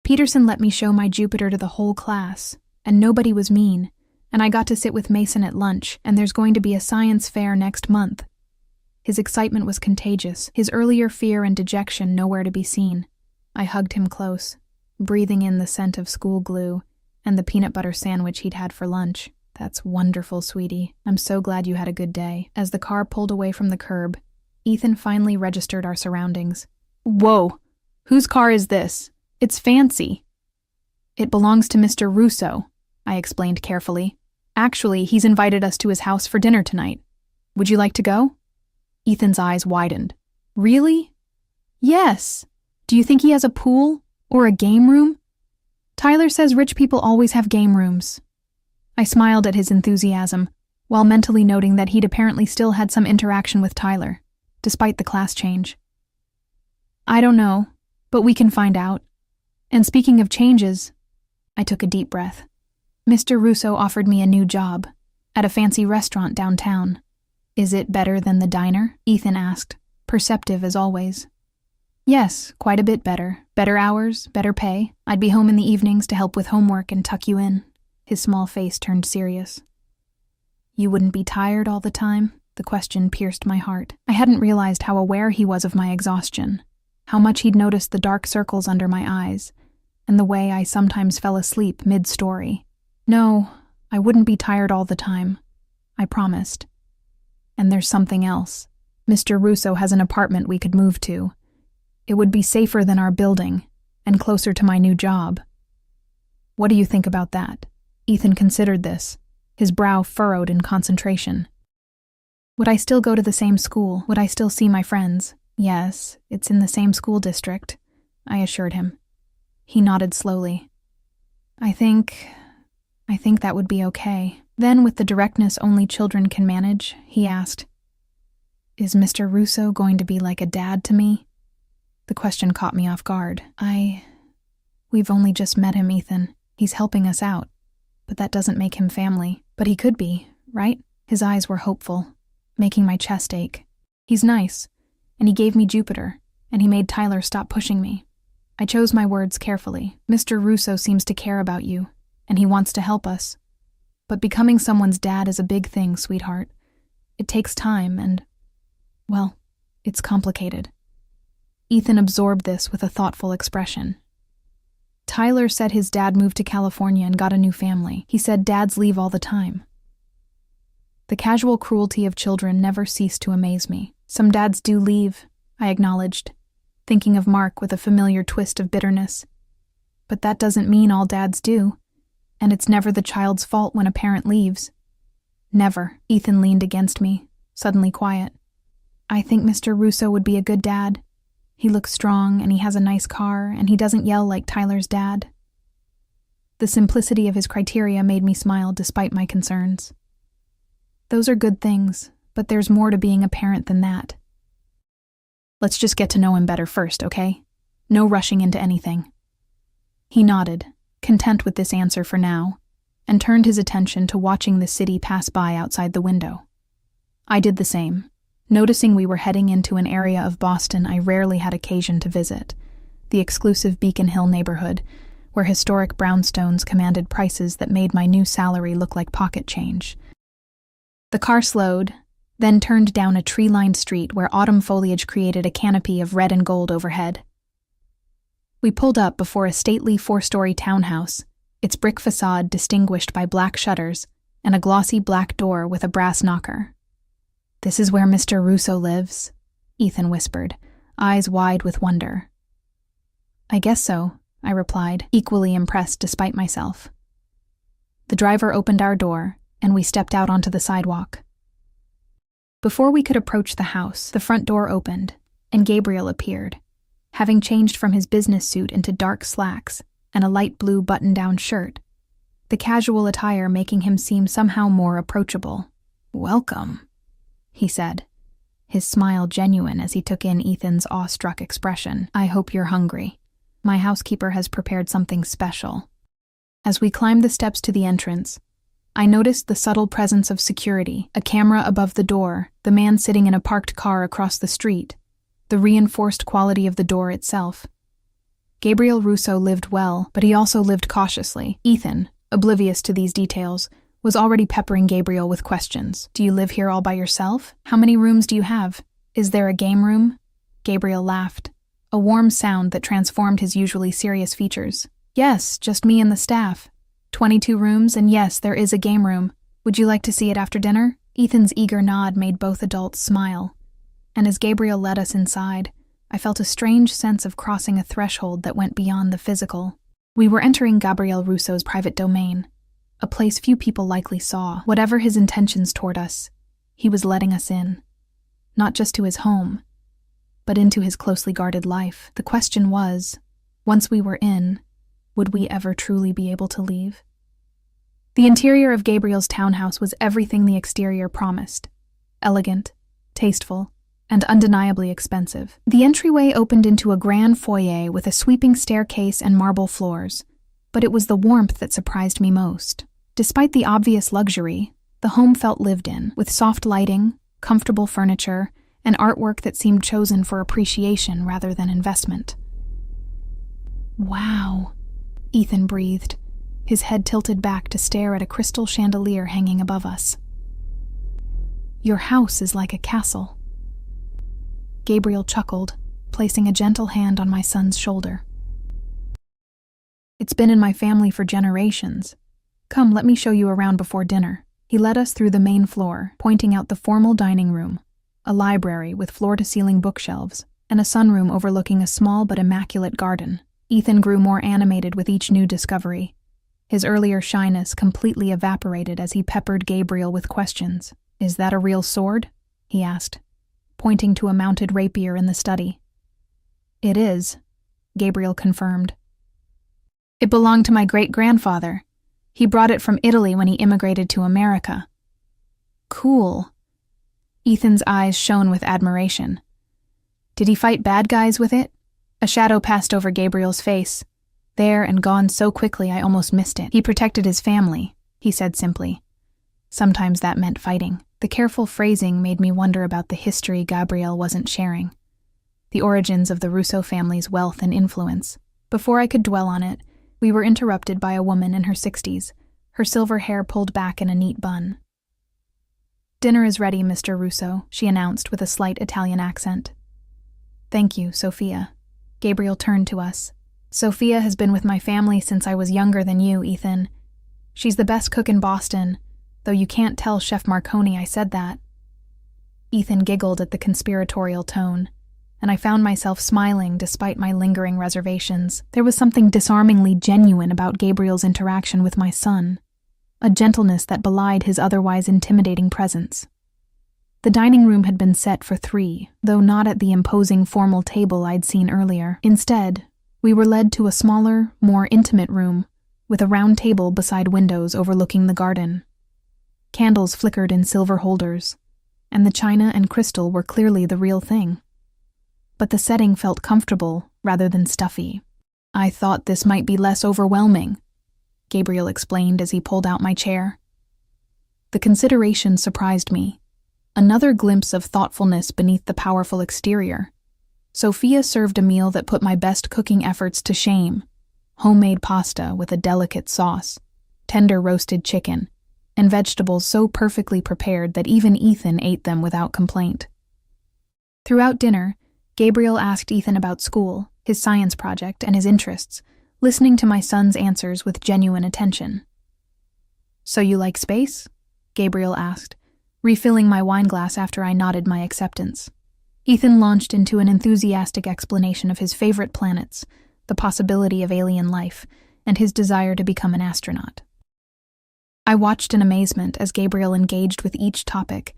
S1: Peterson let me show my Jupiter to the whole class, and nobody was mean, and I got to sit with Mason at lunch, and there's going to be a science fair next month. His excitement was contagious, his earlier fear and dejection nowhere to be seen. I hugged him close, breathing in the scent of school glue and the peanut butter sandwich he'd had for lunch. "That's wonderful, sweetie. I'm so glad you had a good day." As the car pulled away from the curb, Ethan finally registered our surroundings. "Whoa, whose car is this? It's fancy." "It belongs to Mr. Russo," I explained carefully. "Actually, he's invited us to his house for dinner tonight. Would you like to go?" Ethan's eyes widened. "Really?" "Yes. Do you think he has a pool? Or a game room?" "Tyler says rich people always have game rooms." I smiled at his enthusiasm, while mentally noting that he'd apparently still had some interaction with Tyler, despite the class change. "I don't know, but we can find out. And speaking of changes," I took a deep breath. "Mr. Russo offered me a new job, at a fancy restaurant downtown." "Is it better than the diner?" Ethan asked, perceptive as always. "Yes, quite a bit better. Better hours, better pay. I'd be home in the evenings to help with homework and tuck you in." His small face turned serious. "You wouldn't be tired all the time?" The question pierced my heart. I hadn't realized how aware he was of my exhaustion, how much he'd noticed the dark circles under my eyes, and the way I sometimes fell asleep mid-story. "No, I wouldn't be tired all the time," I promised. "And there's something else." Mr. Russo has an apartment we could move to. It would be safer than our building, and closer to my new job. What do you think about that? Ethan considered this, his brow furrowed in concentration. Would I still go to the same school? Would I still see my friends? Yes, it's in the same school district, I assured him. He nodded slowly. I think that would be okay. Then, with the directness only children can manage, he asked, Is Mr. Russo going to be like a dad to me? The question caught me off guard. We've only just met him, Ethan. He's helping us out, but that doesn't make him family. But he could be, right? His eyes were hopeful, making my chest ache. He's nice, and he gave me Jupiter, and he made Tyler stop pushing me. I chose my words carefully. Mr. Russo seems to care about you, and he wants to help us. But becoming someone's dad is a big thing, sweetheart. It takes time and, well, it's complicated. Ethan absorbed this with a thoughtful expression. Tyler said his dad moved to California and got a new family. He said dads leave all the time. The casual cruelty of children never ceased to amaze me. Some dads do leave, I acknowledged, thinking of Mark with a familiar twist of bitterness. But that doesn't mean all dads do, and it's never the child's fault when a parent leaves. Never. Ethan leaned against me, suddenly quiet. I think Mr. Russo would be a good dad. He looks strong, and he has a nice car, and he doesn't yell like Tyler's dad. The simplicity of his criteria made me smile despite my concerns. Those are good things, but there's more to being a parent than that. Let's just get to know him better first, okay? No rushing into anything. He nodded, content with this answer for now, and turned his attention to watching the city pass by outside the window. I did the same, noticing we were heading into an area of Boston I rarely had occasion to visit, the exclusive Beacon Hill neighborhood, where historic brownstones commanded prices that made my new salary look like pocket change. The car slowed, then turned down a tree-lined street where autumn foliage created a canopy of red and gold overhead. We pulled up before a stately 4-story townhouse, its brick facade distinguished by black shutters and a glossy black door with a brass knocker. This is where Mr. Russo lives, Ethan whispered, eyes wide with wonder. I guess so, I replied, equally impressed despite myself. The driver opened our door, and we stepped out onto the sidewalk. Before we could approach the house, the front door opened, and Gabriel appeared, having changed from his business suit into dark slacks and a light blue button-down shirt, the casual attire making him seem somehow more approachable. Welcome, he said, his smile genuine as he took in Ethan's awestruck expression. I hope you're hungry. My housekeeper has prepared something special. As we climbed the steps to the entrance, I noticed the subtle presence of security, a camera above the door, the man sitting in a parked car across the street, the reinforced quality of the door itself. Gabriel Russo lived well, but he also lived cautiously. Ethan, oblivious to these details, was already peppering Gabriel with questions. Do you live here all by yourself? How many rooms do you have? Is there a game room? Gabriel laughed, a warm sound that transformed his usually serious features. Yes, just me and the staff. 22 rooms, and yes, there is a game room. Would you like to see it after dinner? Ethan's eager nod made both adults smile, and as Gabriel led us inside, I felt a strange sense of crossing a threshold that went beyond the physical. We were entering Gabriel Russo's private domain, a place few people likely saw. Whatever his intentions toward us, he was letting us in, not just to his home, but into his closely guarded life. The question was, once we were in, would we ever truly be able to leave? The interior of Gabriel's townhouse was everything the exterior promised. Elegant, tasteful, and undeniably expensive. The entryway opened into a grand foyer with a sweeping staircase and marble floors, but it was the warmth that surprised me most. Despite the obvious luxury, the home felt lived in, with soft lighting, comfortable furniture, and artwork that seemed chosen for appreciation rather than investment. Wow, Ethan breathed, his head tilted back to stare at a crystal chandelier hanging above us. Your house is like a castle. Gabriel chuckled, placing a gentle hand on my son's shoulder. It's been in my family for generations. Come, let me show you around before dinner. He led us through the main floor, pointing out the formal dining room, a library with floor-to-ceiling bookshelves, and a sunroom overlooking a small but immaculate garden. Ethan grew more animated with each new discovery. His earlier shyness completely evaporated as he peppered Gabriel with questions. "Is that a real sword?" he asked, pointing to a mounted rapier in the study. "It is," Gabriel confirmed. "It belonged to my great-grandfather. He brought it from Italy when he immigrated to America." "Cool." Ethan's eyes shone with admiration. "Did he fight bad guys with it?" A shadow passed over Gabriel's face. There and gone so quickly I almost missed it. "He protected his family," he said simply. Sometimes that meant fighting. The careful phrasing made me wonder about the history Gabriel wasn't sharing. The origins of the Russo family's wealth and influence. Before I could dwell on it, we were interrupted by a woman in her 60s, her silver hair pulled back in a neat bun. "Dinner is ready, Mr. Russo," she announced with a slight Italian accent. "Thank you, Sophia." Gabriel turned to us. "Sophia has been with my family since I was younger than you, Ethan. She's the best cook in Boston, though you can't tell Chef Marconi I said that." Ethan giggled at the conspiratorial tone, and I found myself smiling despite my lingering reservations. There was something disarmingly genuine about Gabriel's interaction with my son, a gentleness that belied his otherwise intimidating presence. The dining room had been set for 3, though not at the imposing formal table I'd seen earlier. Instead, we were led to a smaller, more intimate room, with a round table beside windows overlooking the garden. Candles flickered in silver holders, and the china and crystal were clearly the real thing. But the setting felt comfortable rather than stuffy. "I thought this might be less overwhelming," Gabriel explained as he pulled out my chair. The consideration surprised me. Another glimpse of thoughtfulness beneath the powerful exterior. Sophia served a meal that put my best cooking efforts to shame. Homemade pasta with a delicate sauce, tender roasted chicken, and vegetables so perfectly prepared that even Ethan ate them without complaint. Throughout dinner, Gabriel asked Ethan about school, his science project, and his interests, listening to my son's answers with genuine attention. "So you like space?" Gabriel asked, refilling my wine glass after I nodded my acceptance. Ethan launched into an enthusiastic explanation of his favorite planets, the possibility of alien life, and his desire to become an astronaut. I watched in amazement as Gabriel engaged with each topic,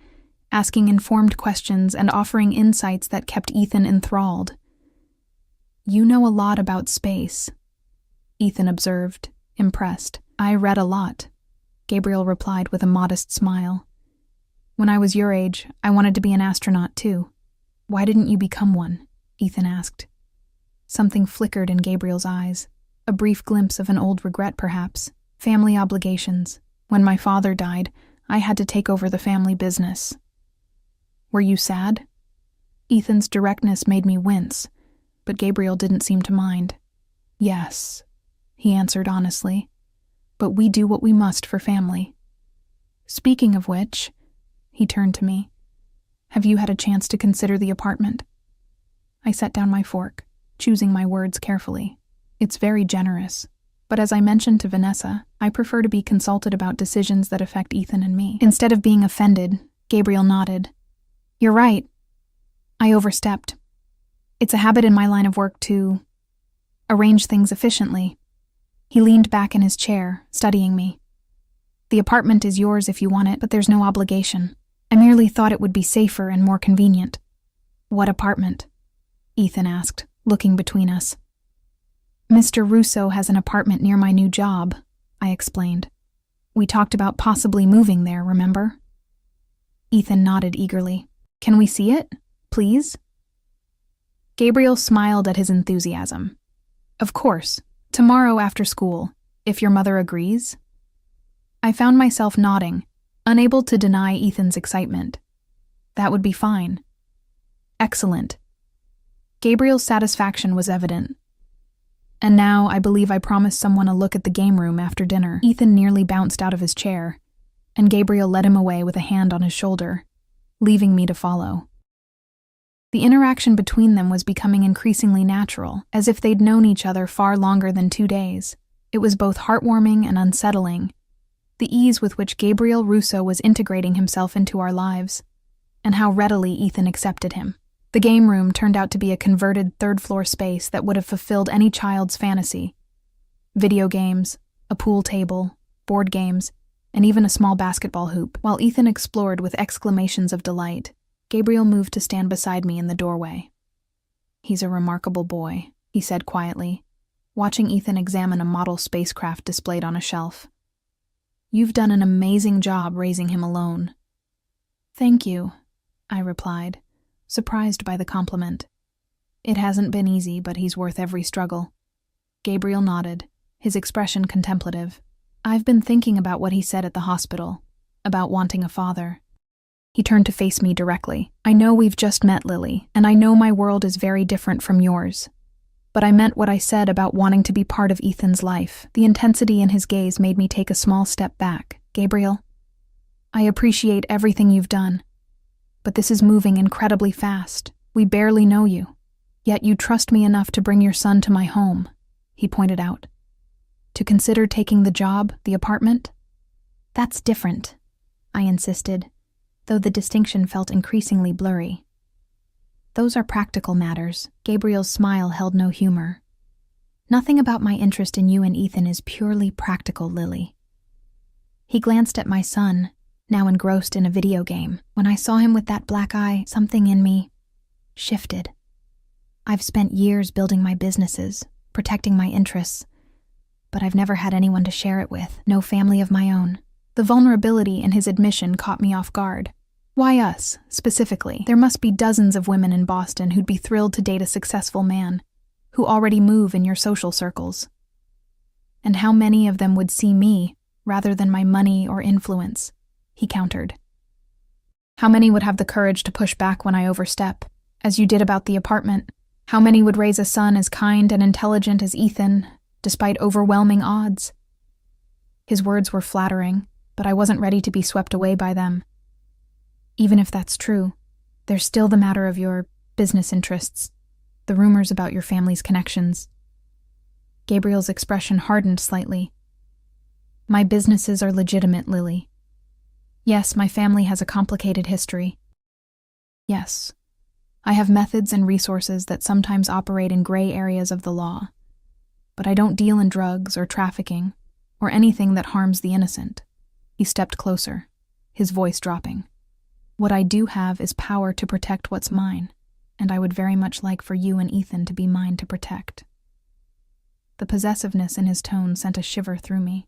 S1: asking informed questions and offering insights that kept Ethan enthralled. "You know a lot about space," Ethan observed, impressed. "I read a lot," Gabriel replied with a modest smile. "When I was your age, I wanted to be an astronaut too." "Why didn't you become one?" Ethan asked. Something flickered in Gabriel's eyes, a brief glimpse of an old regret perhaps. "Family obligations. When my father died, I had to take over the family business." "Were you sad?" Ethan's directness made me wince, but Gabriel didn't seem to mind. "Yes," he answered honestly, "but we do what we must for family." "Speaking of which," he turned to me, "have you had a chance to consider the apartment?" I set down my fork, choosing my words carefully. "It's very generous, but as I mentioned to Vanessa, I prefer to be consulted about decisions that affect Ethan and me." Instead of being offended, Gabriel nodded. "You're right. I overstepped. It's a habit in my line of work to arrange things efficiently." He leaned back in his chair, studying me. "The apartment is yours if you want it, but there's no obligation. I merely thought it would be safer and more convenient." "What apartment?" Ethan asked, looking between us. "Mr. Russo has an apartment near my new job," I explained. "We talked about possibly moving there, remember?" Ethan nodded eagerly. "Can we see it, please?" Gabriel smiled at his enthusiasm. "Of course, tomorrow after school, if your mother agrees." I found myself nodding, unable to deny Ethan's excitement. That would be fine. Excellent. Gabriel's satisfaction was evident. And now I believe I promised someone a look at the game room after dinner. Ethan nearly bounced out of his chair, and Gabriel led him away with a hand on his shoulder, leaving me to follow. The interaction between them was becoming increasingly natural, as if they'd known each other far longer than 2 days. It was both heartwarming and unsettling, the ease with which Gabriel Russo was integrating himself into our lives. and how readily Ethan accepted him. The game room turned out to be a converted third-floor space that would have fulfilled any child's fantasy. Video games, a pool table, board games, and even a small basketball hoop. While Ethan explored with exclamations of delight, Gabriel moved to stand beside me in the doorway. "He's a remarkable boy," he said quietly, watching Ethan examine a model spacecraft displayed on a shelf. "You've done an amazing job raising him alone." "Thank you," I replied, surprised by the compliment. "It hasn't been easy, but he's worth every struggle." Gabriel nodded, his expression contemplative. "I've been thinking about what he said at the hospital, about wanting a father." He turned to face me directly. "I know we've just met, Lily, and I know my world is very different from yours. But I meant what I said about wanting to be part of Ethan's life." The intensity in his gaze made me take a small step back. "Gabriel, I appreciate everything you've done, but this is moving incredibly fast. We barely know you. Yet you trust me enough to bring your son to my home," he pointed out. "To consider taking the job, the apartment?" "That's different," I insisted, though the distinction felt increasingly blurry. "Those are practical matters." Gabriel's smile held no humor. "Nothing about my interest in you and Ethan is purely practical, Lily." He glanced at my son, now engrossed in a video game. When I saw him with that black eye, something in me shifted. I've spent years building my businesses, protecting my interests, but I've never had anyone to share it with, no family of my own. The vulnerability in his admission caught me off guard. Why us, specifically? There must be dozens of women in Boston who'd be thrilled to date a successful man, who already move in your social circles. And how many of them would see me, rather than my money or influence? He countered. How many would have the courage to push back when I overstep, as you did about the apartment? How many would raise a son as kind and intelligent as Ethan, despite overwhelming odds? His words were flattering, but I wasn't ready to be swept away by them. Even if that's true, there's still the matter of your business interests, the rumors about your family's connections. Gabriel's expression hardened slightly. My businesses are legitimate, Lily. Yes, my family has a complicated history. Yes, I have methods and resources that sometimes operate in gray areas of the law, but I don't deal in drugs or trafficking or anything that harms the innocent. He stepped closer, his voice dropping. What I do have is power to protect what's mine, and I would very much like for you and Ethan to be mine to protect. The possessiveness in his tone sent a shiver through me,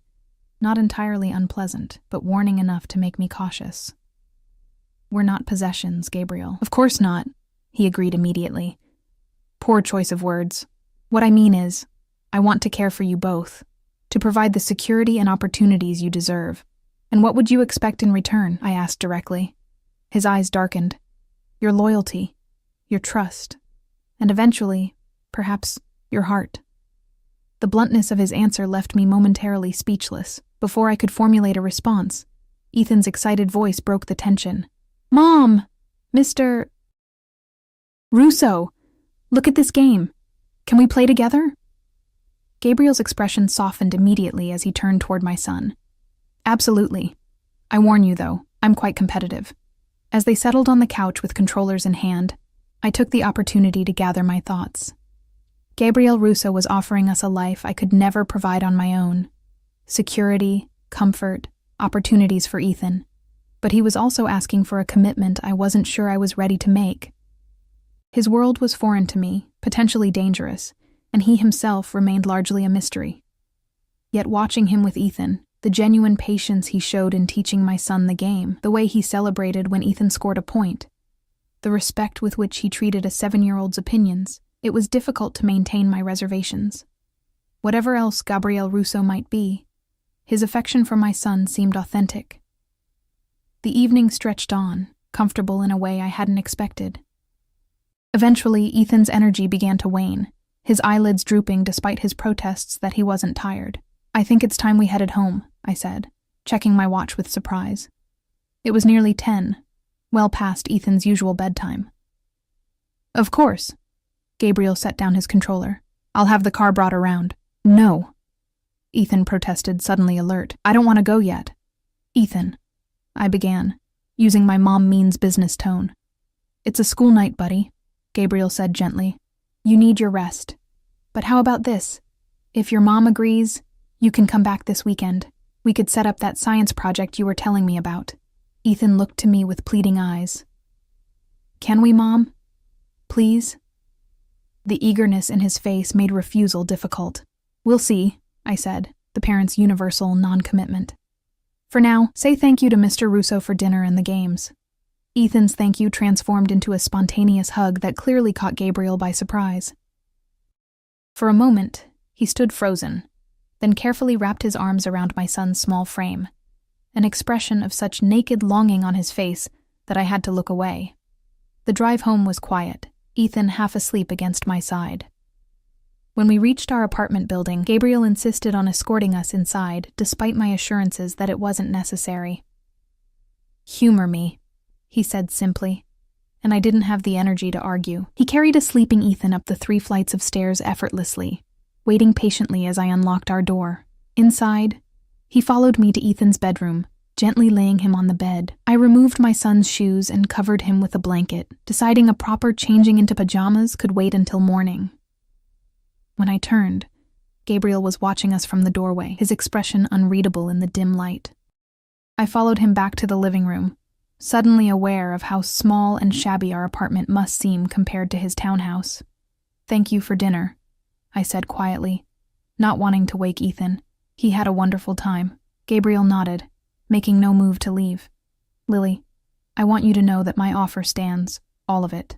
S1: not entirely unpleasant, but warning enough to make me cautious. We're not possessions, Gabriel. Of course not, he agreed immediately. Poor choice of words. What I mean is, I want to care for you both, to provide the security and opportunities you deserve. And what would you expect in return? I asked directly. His eyes darkened. Your loyalty, your trust, and eventually, perhaps, your heart. The bluntness of his answer left me momentarily speechless. Before I could formulate a response, Ethan's excited voice broke the tension. Mom! Mr. Russo! Look at this game. Can we play together? Gabriel's expression softened immediately as he turned toward my son. Absolutely. I warn you, though, I'm quite competitive. As they settled on the couch with controllers in hand, I took the opportunity to gather my thoughts. Gabriel Russo was offering us a life I could never provide on my own. Security, comfort, opportunities for Ethan. But he was also asking for a commitment I wasn't sure I was ready to make. His world was foreign to me, potentially dangerous, and he himself remained largely a mystery. Yet watching him with Ethan, the genuine patience he showed in teaching my son the game, the way he celebrated when Ethan scored a point, the respect with which he treated a 7-year-old's opinions, it was difficult to maintain my reservations. Whatever else Gabriel Russo might be, his affection for my son seemed authentic. The evening stretched on, comfortable in a way I hadn't expected. Eventually, Ethan's energy began to wane, his eyelids drooping despite his protests that he wasn't tired. I think it's time we headed home, I said, checking my watch with surprise. It was nearly 10, well past Ethan's usual bedtime. Of course. Gabriel set down his controller. I'll have the car brought around. No. Ethan protested, suddenly alert. I don't want to go yet. Ethan, I began, using my mom means business tone. "It's a school night, buddy," Gabriel said gently. "You need your rest. But how about this? If your mom agrees, you can come back this weekend. We could set up that science project you were telling me about." Ethan looked to me with pleading eyes. "Can we, Mom? Please?" The eagerness in his face made refusal difficult. "We'll see," I said, the parents' universal non-commitment. "For now, say thank you to Mr. Russo for dinner and the games." Ethan's thank you transformed into a spontaneous hug that clearly caught Gabriel by surprise. For a moment, he stood frozen, then carefully wrapped his arms around my son's small frame, an expression of such naked longing on his face that I had to look away. The drive home was quiet, Ethan half asleep against my side. When we reached our apartment building, Gabriel insisted on escorting us inside, despite my assurances that it wasn't necessary. "Humor me," he said simply, and I didn't have the energy to argue. He carried a sleeping Ethan up the 3 flights of stairs effortlessly, waiting patiently as I unlocked our door. Inside, he followed me to Ethan's bedroom, gently laying him on the bed. I removed my son's shoes and covered him with a blanket, deciding a proper changing into pajamas could wait until morning. When I turned, Gabriel was watching us from the doorway, his expression unreadable in the dim light. I followed him back to the living room, suddenly aware of how small and shabby our apartment must seem compared to his townhouse. "Thank you for dinner," I said quietly, not wanting to wake Ethan. "He had a wonderful time." Gabriel nodded, making no move to leave. "Lily, I want you to know that my offer stands, all of it.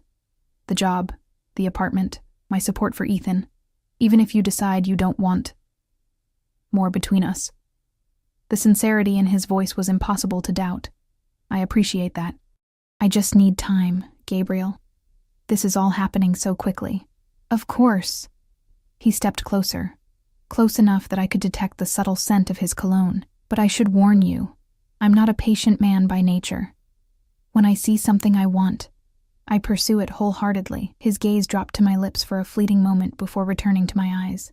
S1: The job, the apartment, my support for Ethan, even if you decide you don't want more between us." The sincerity in his voice was impossible to doubt. "I appreciate that. I just need time, Gabriel. This is all happening so quickly." "Of course." He stepped closer, close enough that I could detect the subtle scent of his cologne. "But I should warn you, I'm not a patient man by nature. When I see something I want, I pursue it wholeheartedly." His gaze dropped to my lips for a fleeting moment before returning to my eyes.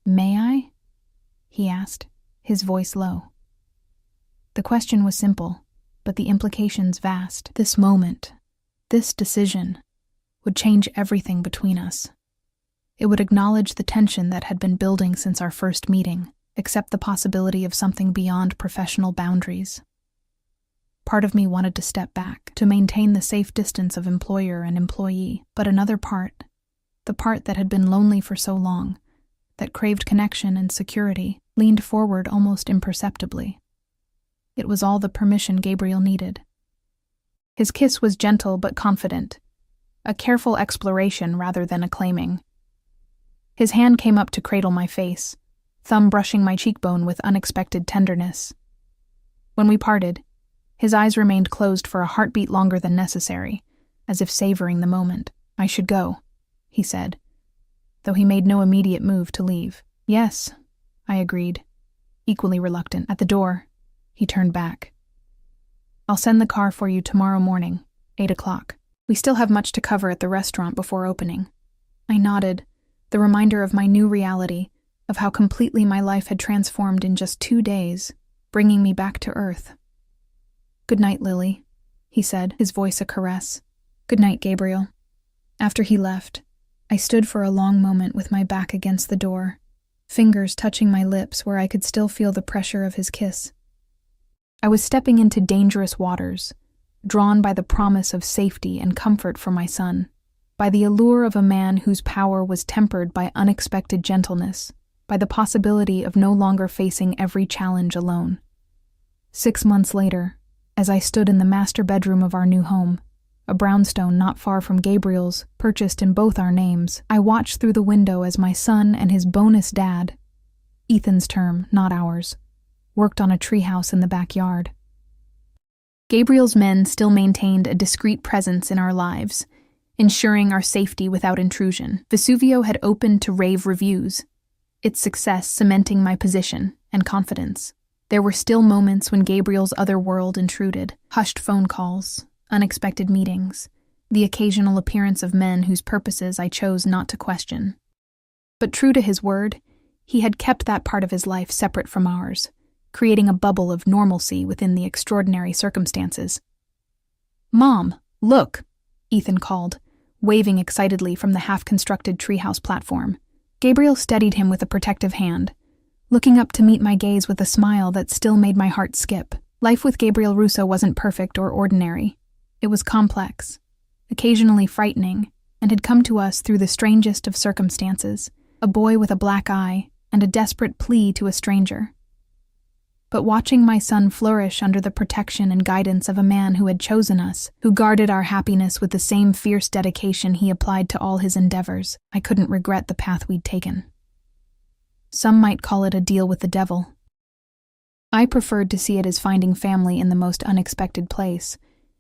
S1: "May I?" he asked, his voice low. The question was simple, but the implications vast. This moment, this decision, would change everything between us. It would acknowledge the tension that had been building since our first meeting, accept the possibility of something beyond professional boundaries. Part of me wanted to step back, to maintain the safe distance of employer and employee, but another part, the part that had been lonely for so long, that craved connection and security, leaned forward almost imperceptibly. It was all the permission Gabriel needed. His kiss was gentle but confident, a careful exploration rather than a claiming. His hand came up to cradle my face, thumb brushing my cheekbone with unexpected tenderness. When we parted, his eyes remained closed for a heartbeat longer than necessary, as if savoring the moment. "I should go," he said, though he made no immediate move to leave. "Yes," I agreed, equally reluctant. At the door, he turned back. "I'll send the car for you tomorrow morning, 8 o'clock. We still have much to cover at the restaurant before opening." I nodded, the reminder of my new reality, of how completely my life had transformed in just 2 days, bringing me back to earth. "Good night, Lily," he said, his voice a caress. "Good night, Gabriel." After he left, I stood for a long moment with my back against the door, fingers touching my lips where I could still feel the pressure of his kiss. I was stepping into dangerous waters, drawn by the promise of safety and comfort for my son, by the allure of a man whose power was tempered by unexpected gentleness, by the possibility of no longer facing every challenge alone. 6 months later, as I stood in the master bedroom of our new home, a brownstone not far from Gabriel's, purchased in both our names, I watched through the window as my son and his bonus dad, Ethan's term, not ours, worked on a treehouse in the backyard. Gabriel's men still maintained a discreet presence in our lives, ensuring our safety without intrusion. Vesuvio had opened to rave reviews, its success cementing my position and confidence. There were still moments when Gabriel's other world intruded, hushed phone calls, unexpected meetings, the occasional appearance of men whose purposes I chose not to question. But true to his word, he had kept that part of his life separate from ours, creating a bubble of normalcy within the extraordinary circumstances. "Mom, look," Ethan called, waving excitedly from the half-constructed treehouse platform. Gabriel steadied him with a protective hand, looking up to meet my gaze with a smile that still made my heart skip. Life with Gabriel Russo wasn't perfect or ordinary. It was complex, occasionally frightening, and had come to us through the strangest of circumstances, a boy with a black eye and a desperate plea to a stranger. But watching my son flourish under the protection and guidance of a man who had chosen us, who guarded our happiness with the same fierce dedication he applied to all his endeavors, I couldn't regret the path we'd taken. Some might call it a deal with the devil. I preferred to see it as finding family in the most unexpected place,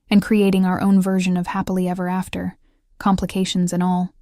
S1: and creating our own version of happily ever after, complications and all.